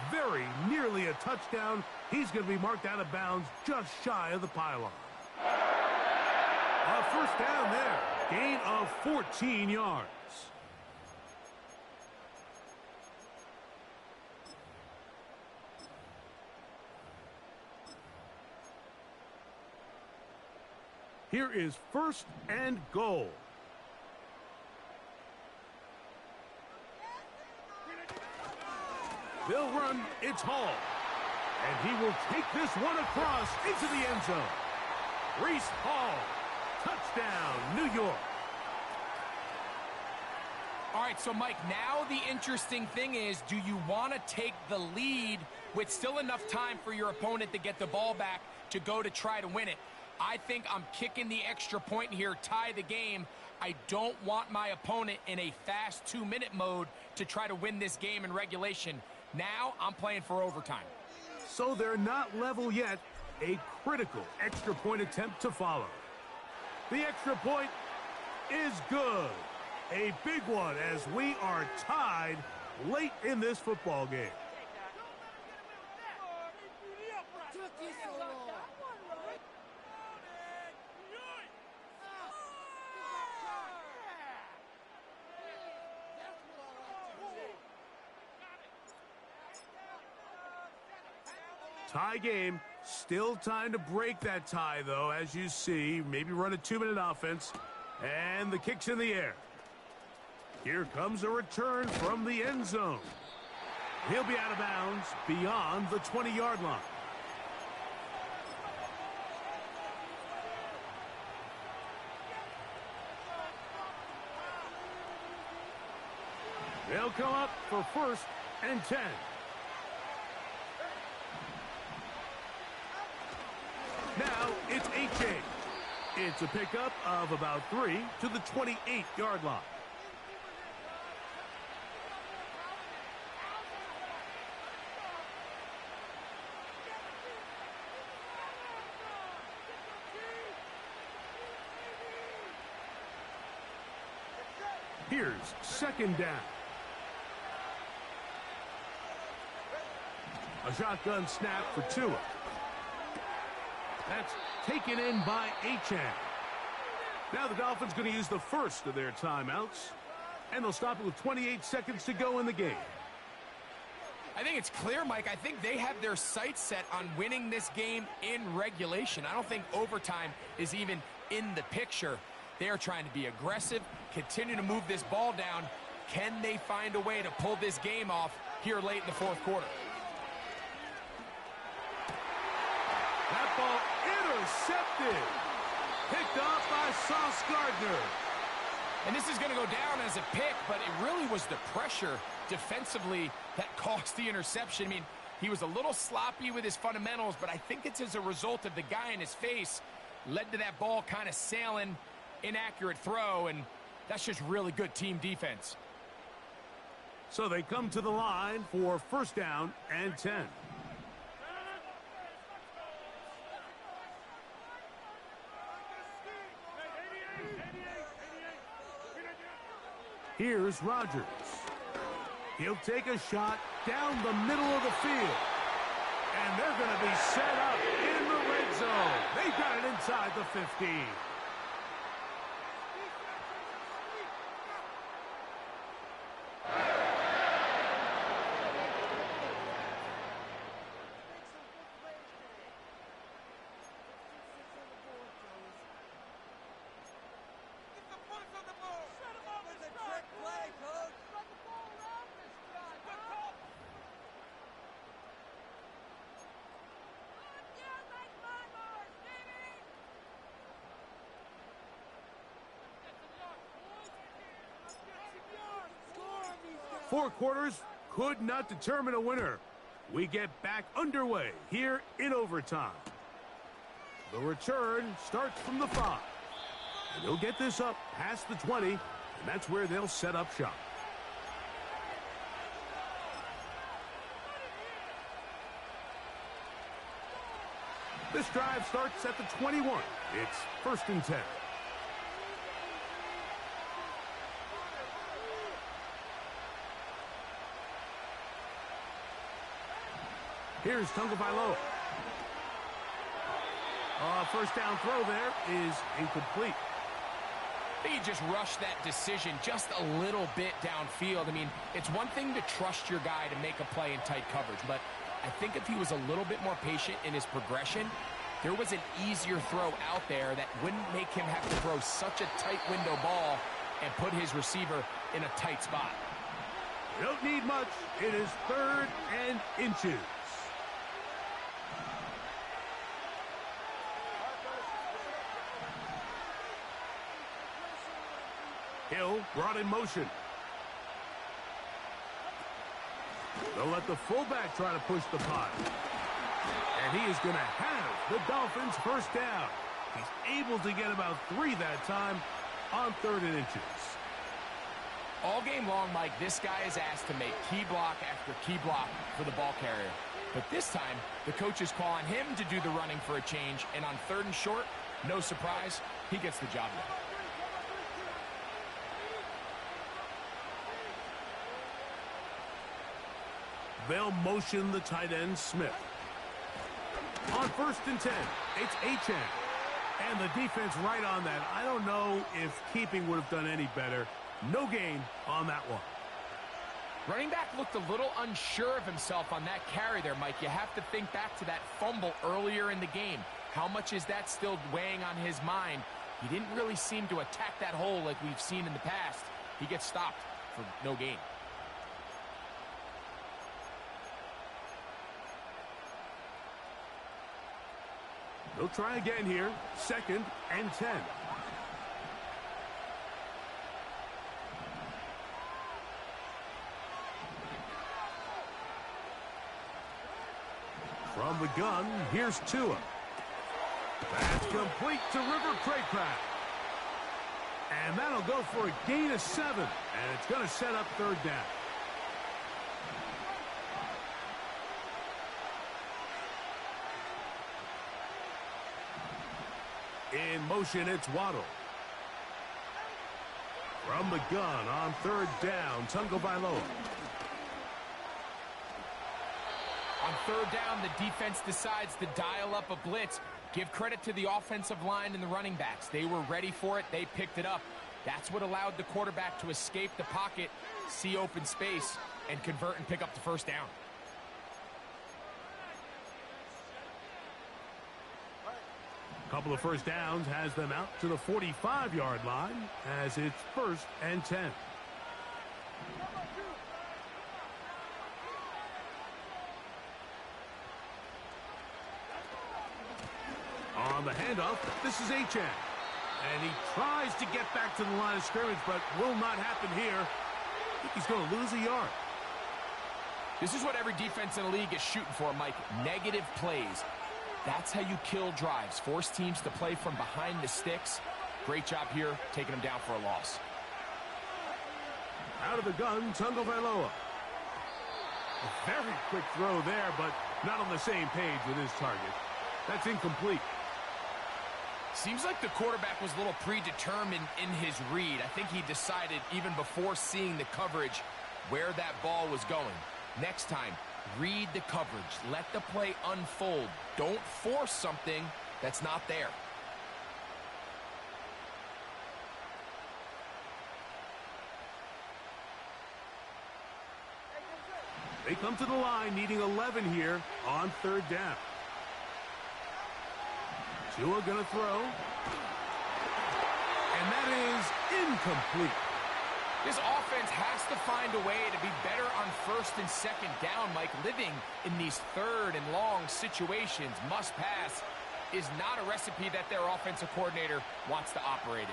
Very nearly a touchdown. He's going to be marked out of bounds just shy of the pylon. A 1st down there. Gain of 14 yards. Here is 1st and goal. They'll run. It's Hall. And he will take this one across into the end zone. Reese Hall. Touchdown. Touchdown, New York. All right, so Mike, now the interesting thing is, do you want to take the lead with still enough time for your opponent to get the ball back to go to try to win it? I think I'm kicking the extra point here, tie the game. I don't want my opponent in a fast 2-minute mode to try to win this game in regulation. Now I'm playing for overtime. So they're not level yet. A critical extra point attempt to follow. The extra point is good. A big one as we are tied late in this football game. Tie game. Still time to break that tie, though, as you see. Maybe run a 2-minute offense. And the kick's in the air. Here comes a return from the end zone. He'll be out of bounds beyond the 20-yard line. They'll come up for 1st and 10. Now it's HA. It's a pickup of about 3 to the 28-yard line. Here's 2nd down. A shotgun snap for Tua. That's taken in by Achan. Now the Dolphins going to use the first of their timeouts. And they'll stop it with 28 seconds to go in the game. I think it's clear, Mike. I think they have their sights set on winning this game in regulation. I don't think overtime is even in the picture. They are trying to be aggressive, continue to move this ball down. Can they find a way to pull this game off here late in the 4th quarter? That ball intercepted. Picked off by Sauce Gardner. And this is going to go down as a pick, but it really was the pressure defensively that caused the interception. I mean, he was a little sloppy with his fundamentals, but I think it's as a result of the guy in his face led to that ball kind of sailing, inaccurate throw, and that's just really good team defense. So they come to the line for 1st down and 10. Here's Rodgers. He'll take a shot down the middle of the field. And they're going to be set up in the red zone. They got it inside the 15. Four quarters could not determine a winner. We get back underway here in overtime. The return starts from the 5. And they'll get this up past the 20, and that's where they'll set up shop. This drive starts at the 21. It's 1st and 10. Here's Tagovailoa. 1st down throw there is incomplete. I think he just rushed that decision just a little bit downfield. I mean, it's one thing to trust your guy to make a play in tight coverage, but I think if he was a little bit more patient in his progression, there was an easier throw out there that wouldn't make him have to throw such a tight window ball and put his receiver in a tight spot. You don't need much. It is 3rd and inches. brought in motion. They'll let the fullback try to push the punt. And he is going to have the Dolphins first down. He's able to get about 3 that time on 3rd and inches. All game long, Mike, this guy is asked to make key block after key block for the ball carrier. But this time, the coach is calling him to do the running for a change, and on 3rd and short, no surprise, he gets the job done. They'll motion the tight end, Smith. On 1st and 10, it's Achane. And the defense right on that. I don't know if keeping would have done any better. No gain on that one. Running back looked a little unsure of himself on that carry there, Mike. You have to think back to that fumble earlier in the game. How much is that still weighing on his mind? He didn't really seem to attack that hole like we've seen in the past. He gets stopped for no gain. They'll try again here. 2nd and 10. From the gun, here's Tua. That's complete to River Craycraft. And that'll go for a gain of 7. And it's going to set up 3rd down. In motion, it's Waddle. From the gun on 3rd down, Tagovailoa. On 3rd down, the defense decides to dial up a blitz. Give credit to the offensive line and the running backs. They were ready for it. They picked it up. That's what allowed the quarterback to escape the pocket, see open space, and convert and pick up the 1st down. Couple of 1st downs has them out to the 45-yard line as it's 1st and 10. On the handoff, this is Achane. And he tries to get back to the line of scrimmage, but will not happen here. I think he's going to lose a yard. This is what every defense in the league is shooting for, Mike. Negative plays. That's how you kill drives. Force teams to play from behind the sticks. Great job here, taking them down for a loss. Out of the gun, Tagovailoa. A very quick throw there, but not on the same page with his target. That's incomplete. Seems like the quarterback was a little predetermined in his read. I think he decided even before seeing the coverage where that ball was going. Next time, read the coverage. Let the play unfold. Don't force something that's not there. They come to the line needing 11 here on 3rd down. Tua going to throw. And that is incomplete. This offense has to find a way to be better on 1st and 2nd down, Mike. Living in these 3rd and long situations, must pass, is not a recipe that their offensive coordinator wants to operate in.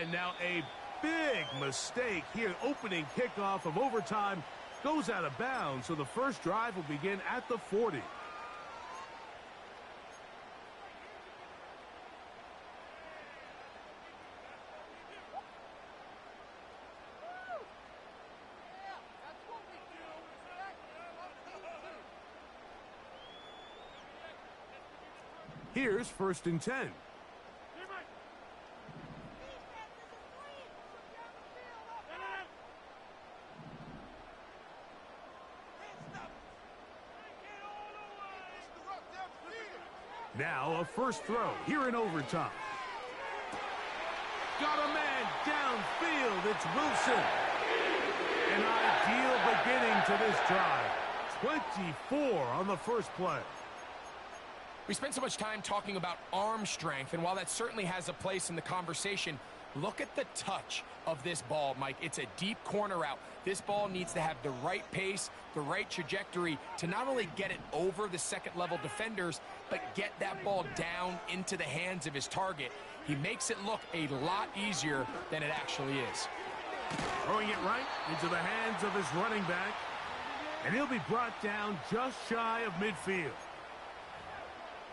And now a big mistake here. Opening kickoff of overtime goes out of bounds, so the first drive will begin at the 40. Here's 1st and 10. Now a first throw here in overtime. Got a man downfield. It's Wilson. An ideal beginning to this drive. 24 on the first play. We spent so much time talking about arm strength, and while that certainly has a place in the conversation, look at the touch of this ball, Mike. It's a deep corner route. This ball needs to have the right pace, the right trajectory to not only get it over the second-level defenders, but get that ball down into the hands of his target. He makes it look a lot easier than it actually is. Throwing it right into the hands of his running back. And he'll be brought down just shy of midfield.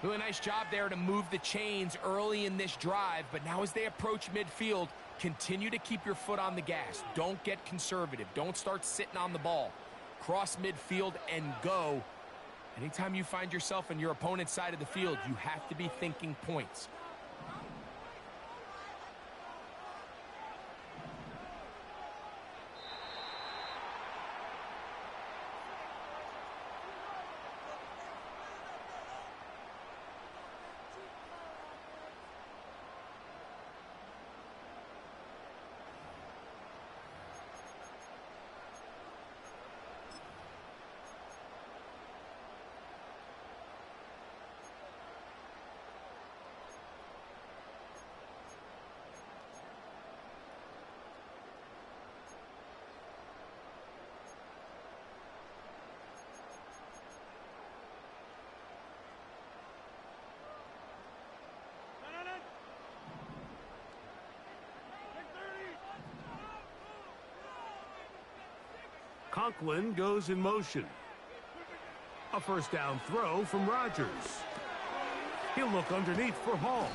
Really nice job there to move the chains early in this drive, but now as they approach midfield, continue to keep your foot on the gas. Don't get conservative. Don't start sitting on the ball. Cross midfield and go. Anytime you find yourself on your opponent's side of the field, you have to be thinking points. Conklin goes in motion. A first down throw from Rodgers. He'll look underneath for Hall.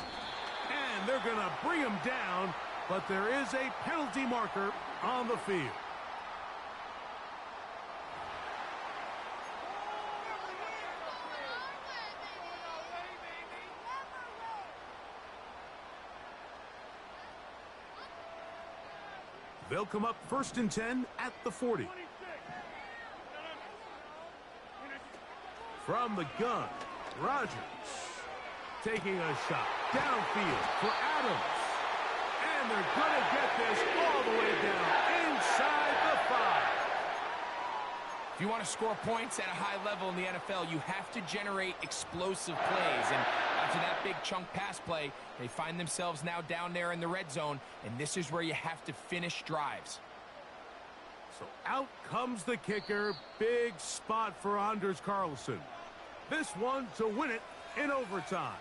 And they're going to bring him down, but there is a penalty marker on the field. They'll come up 1st and 10 at the 40. From the gun, Rodgers taking a shot downfield for Adams. And they're going to get this all the way down inside the 5. If you want to score points at a high level in the NFL, you have to generate explosive plays. And after that big chunk pass play, they find themselves now down there in the red zone, and this is where you have to finish drives. So out comes the kicker. Big spot for Anders Carlson. This one to win it in overtime.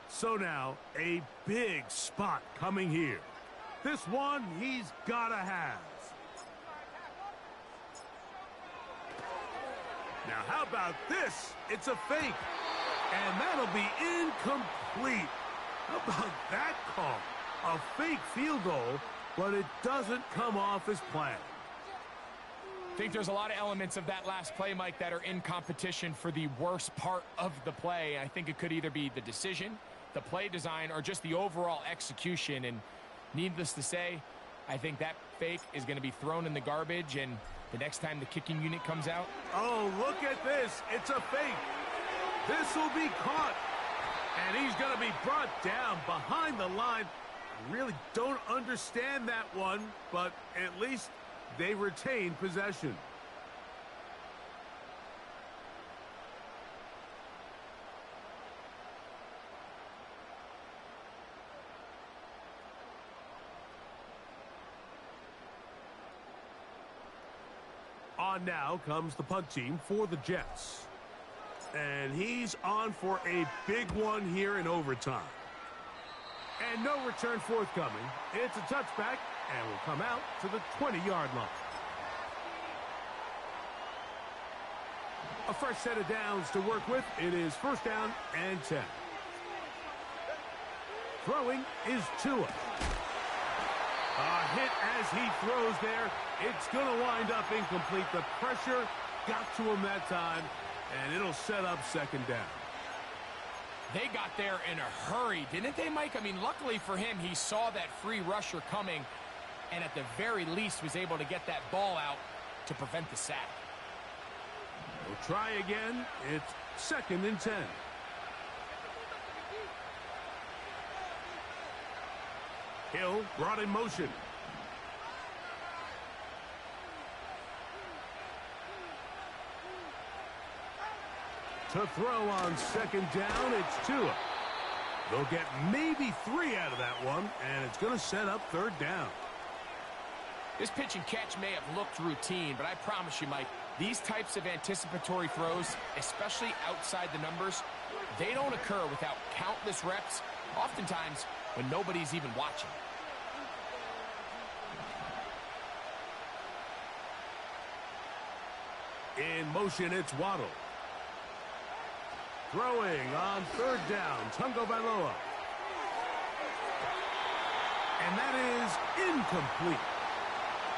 So now, a big spot coming here. This one he's got to have. Now, how about this? It's a fake. And that'll be incomplete. How about that call? A fake field goal, but it doesn't come off as planned. I think there's a lot of elements of that last play, Mike, that are in competition for the worst part of the play. I think it could either be the decision, the play design, or just the overall execution. And needless to say, I think that fake is going to be thrown in the garbage, and the next time the kicking unit comes out. Oh, look at this. It's a fake. This will be caught. And he's going to be brought down behind the line. I really don't understand that one, but at least they retain possession. On now comes the punt team for the Jets. And he's on for a big one here in overtime. And no return forthcoming. It's a touchback and will come out to the 20-yard line. A fresh set of downs to work with. It is 1st down and 10. Throwing is Tua. A hit as he throws there. It's going to wind up incomplete. The pressure got to him that time, and it'll set up 2nd down. They got there in a hurry, didn't they, Mike? I mean, luckily for him, he saw that free rusher coming, and at the very least was able to get that ball out to prevent the sack. We'll try again. It's 2nd and 10. Hill brought in motion. To throw on second down, it's Tua. They'll get maybe 3 out of that one, and it's going to set up third down. This pitch and catch may have looked routine, but I promise you, Mike, these types of anticipatory throws, especially outside the numbers, they don't occur without countless reps, oftentimes when nobody's even watching. In motion, it's Waddle. Throwing on third down, Tungo Bailoa. And that is incomplete.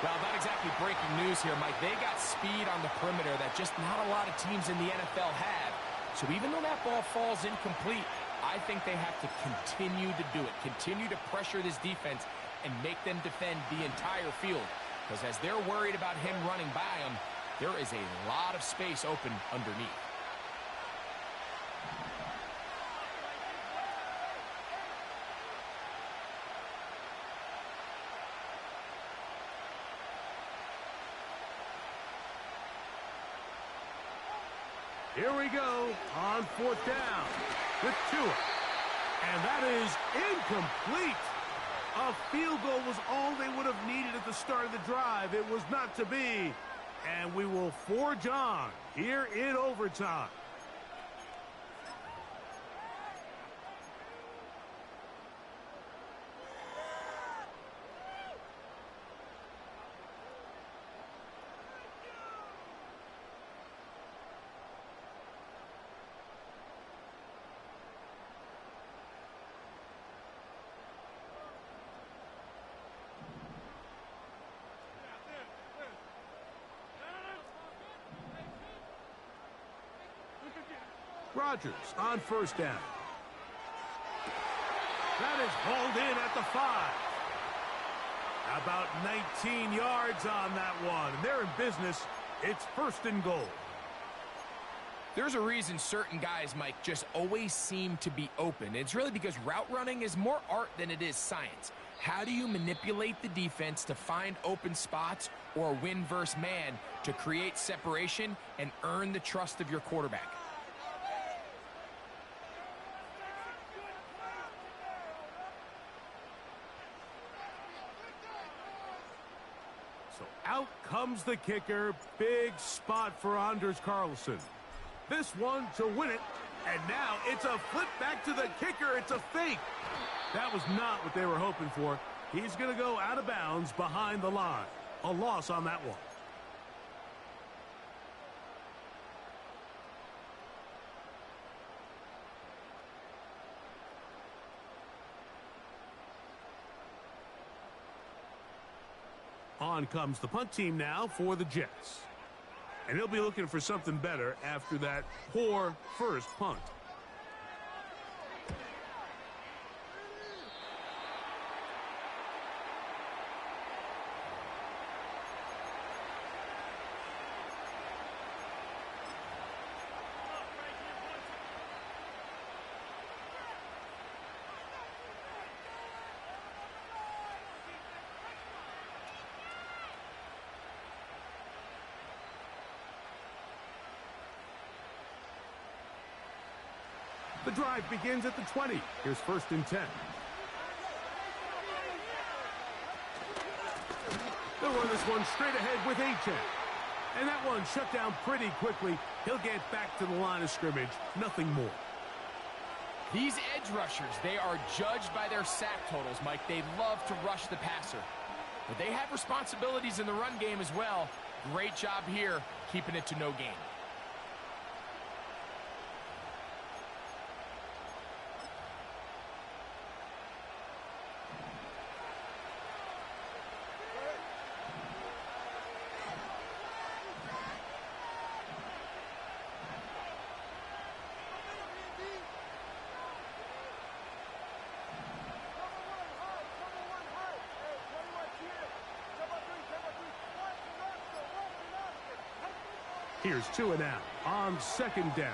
Well, not exactly breaking news here, Mike. They got speed on the perimeter that just not a lot of teams in the NFL have. So even though that ball falls incomplete, I think they have to continue to do it. Continue to pressure this defense and make them defend the entire field. Because as they're worried about him running by them, there is a lot of space open underneath. Here we go on fourth down with Tua. And that is incomplete. A field goal was all they would have needed at the start of the drive. It was not to be. And we will forge on here in overtime. Rodgers on first down. That is hauled in at the 5. About 19 yards on that one. They're in business. It's first and goal. There's a reason certain guys, Mike, just always seem to be open. It's really because route running is more art than it is science. How do you manipulate the defense to find open spots or win versus man to create separation and earn the trust of your quarterback? So out comes the kicker. Big spot for Anders Carlson. This one to win it. And now it's a flip back to the kicker. It's a fake. That was not what they were hoping for. He's going to go out of bounds behind the line. A loss on that one. On comes the punt team now for the Jets. And he'll be looking for something better after that poor first punt. The drive begins at the 20. Here's first and 10. They'll run this one straight ahead with A-10. And that one shut down pretty quickly. He'll get back to the line of scrimmage. Nothing more. These edge rushers, they are judged by their sack totals, Mike. They love to rush the passer. But they have responsibilities in the run game as well. Great job here, keeping it to no gain. Here's Tua now on second down.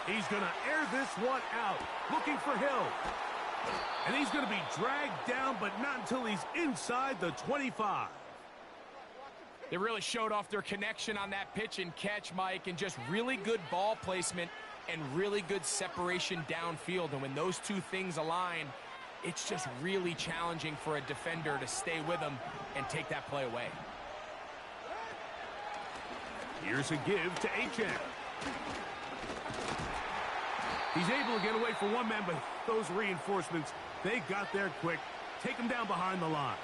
He's going to air this one out, looking for Hill. And he's going to be dragged down, but not until he's inside the 25. They really showed off their connection on that pitch and catch, Mike, and just really good ball placement and really good separation downfield. And when those two things align, it's just really challenging for a defender to stay with them and take that play away. Here's a give to H.M. He's able to get away for one man, but those reinforcements, they got there quick. Take him down behind the line.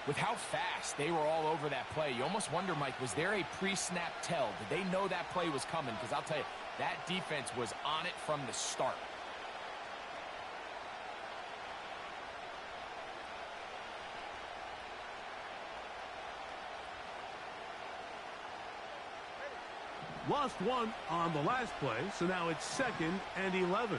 With how fast they were all over that play, you almost wonder, Mike, was there a pre-snap tell? Did they know that play was coming? Because I'll tell you, that defense was on it from the start. Lost one on the last play, so now it's 2nd and 11.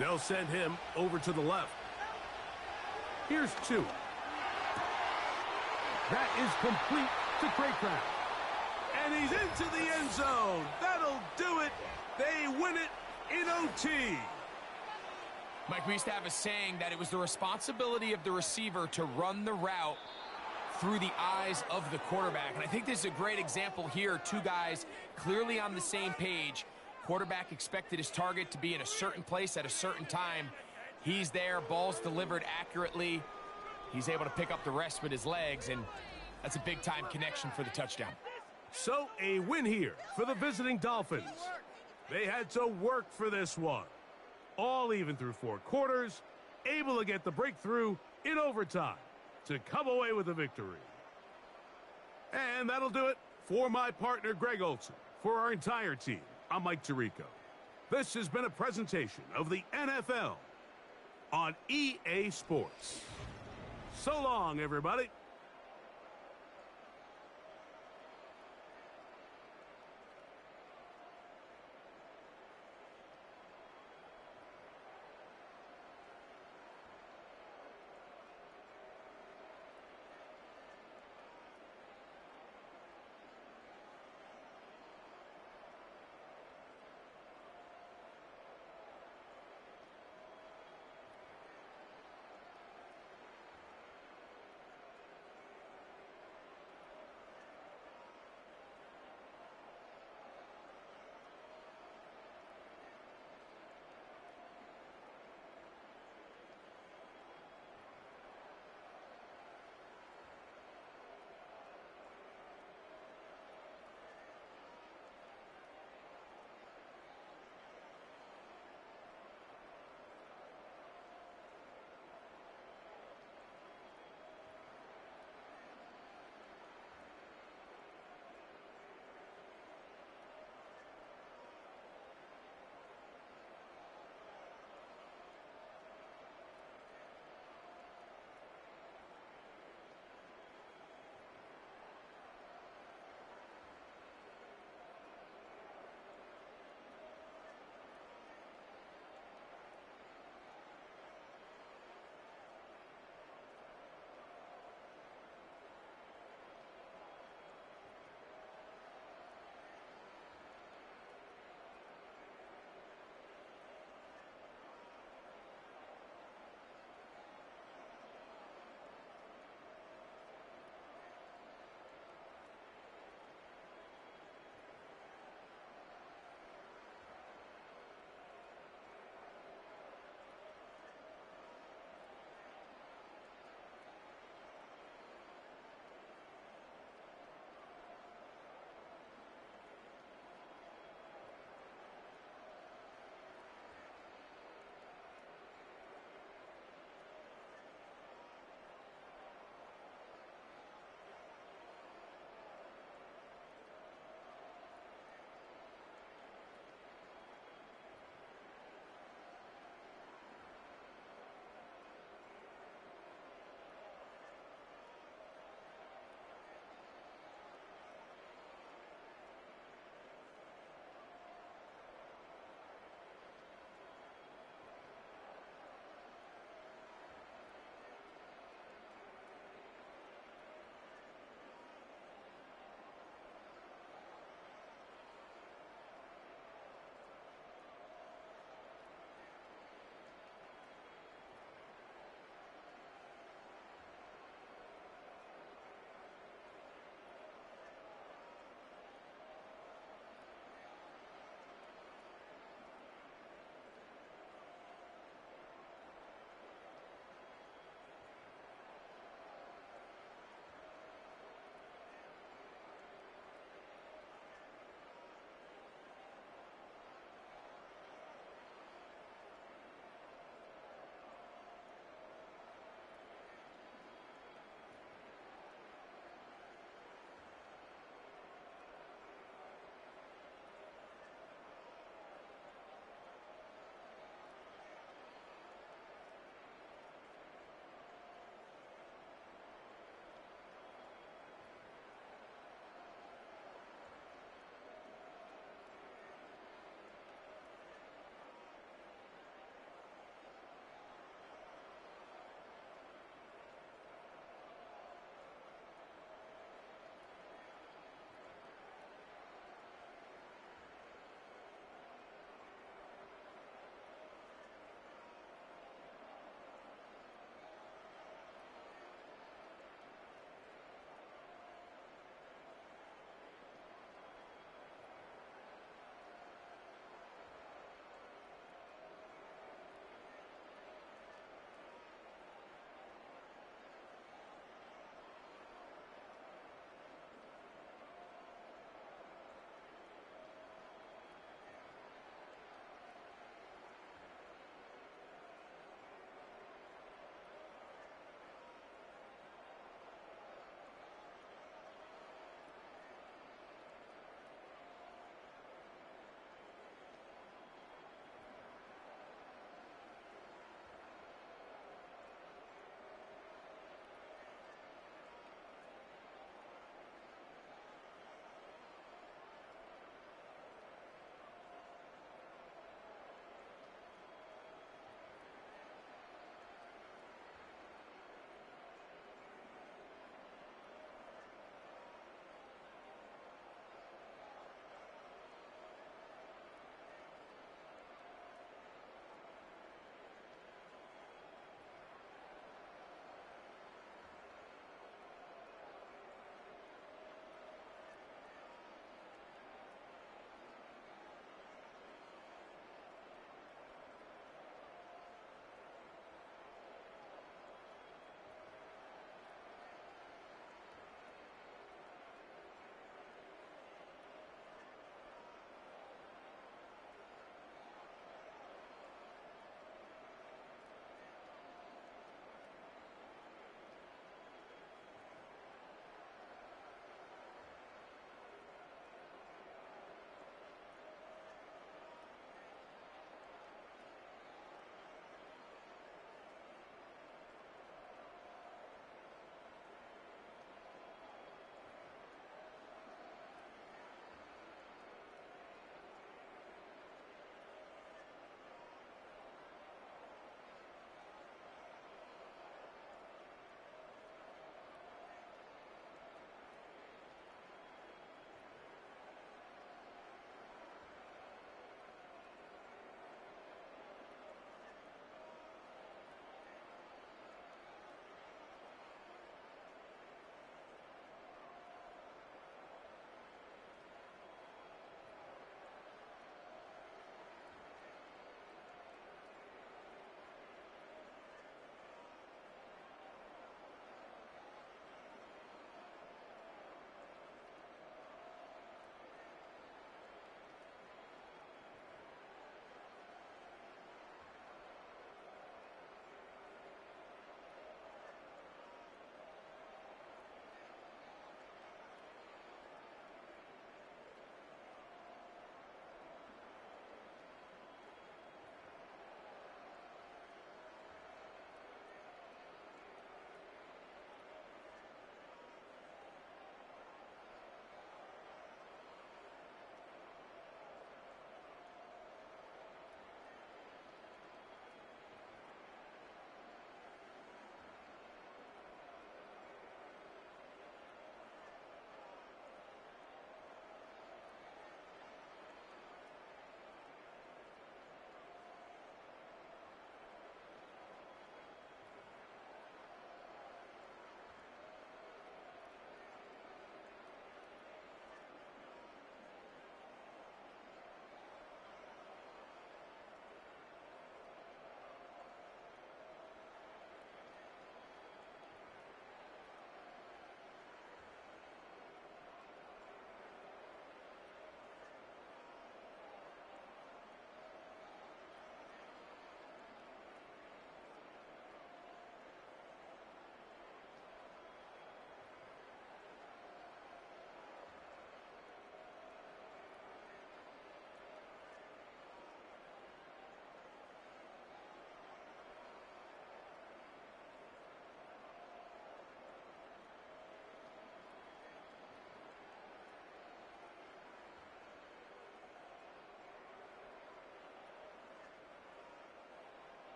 They'll send him over to the left. Here's 2. That is complete to Craycraft. And he's into the end zone. That'll do it. They win it in OT. Mike, we used to have a saying that it was the responsibility of the receiver to run the route through the eyes of the quarterback. And I think this is a great example here. Two guys clearly on the same page. Quarterback expected his target to be in a certain place at a certain time. He's there, ball's delivered accurately. He's able to pick up the rest with his legs, and that's a big-time connection for the touchdown. So a win here for the visiting Dolphins. They had to work for this one. All even through 4 quarters, able to get the breakthrough in overtime to come away with a victory. And that'll do it for my partner, Greg Olson. For our entire team, I'm Mike Tirico. This has been a presentation of the NFL on EA Sports. So long, everybody.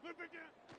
Flip again.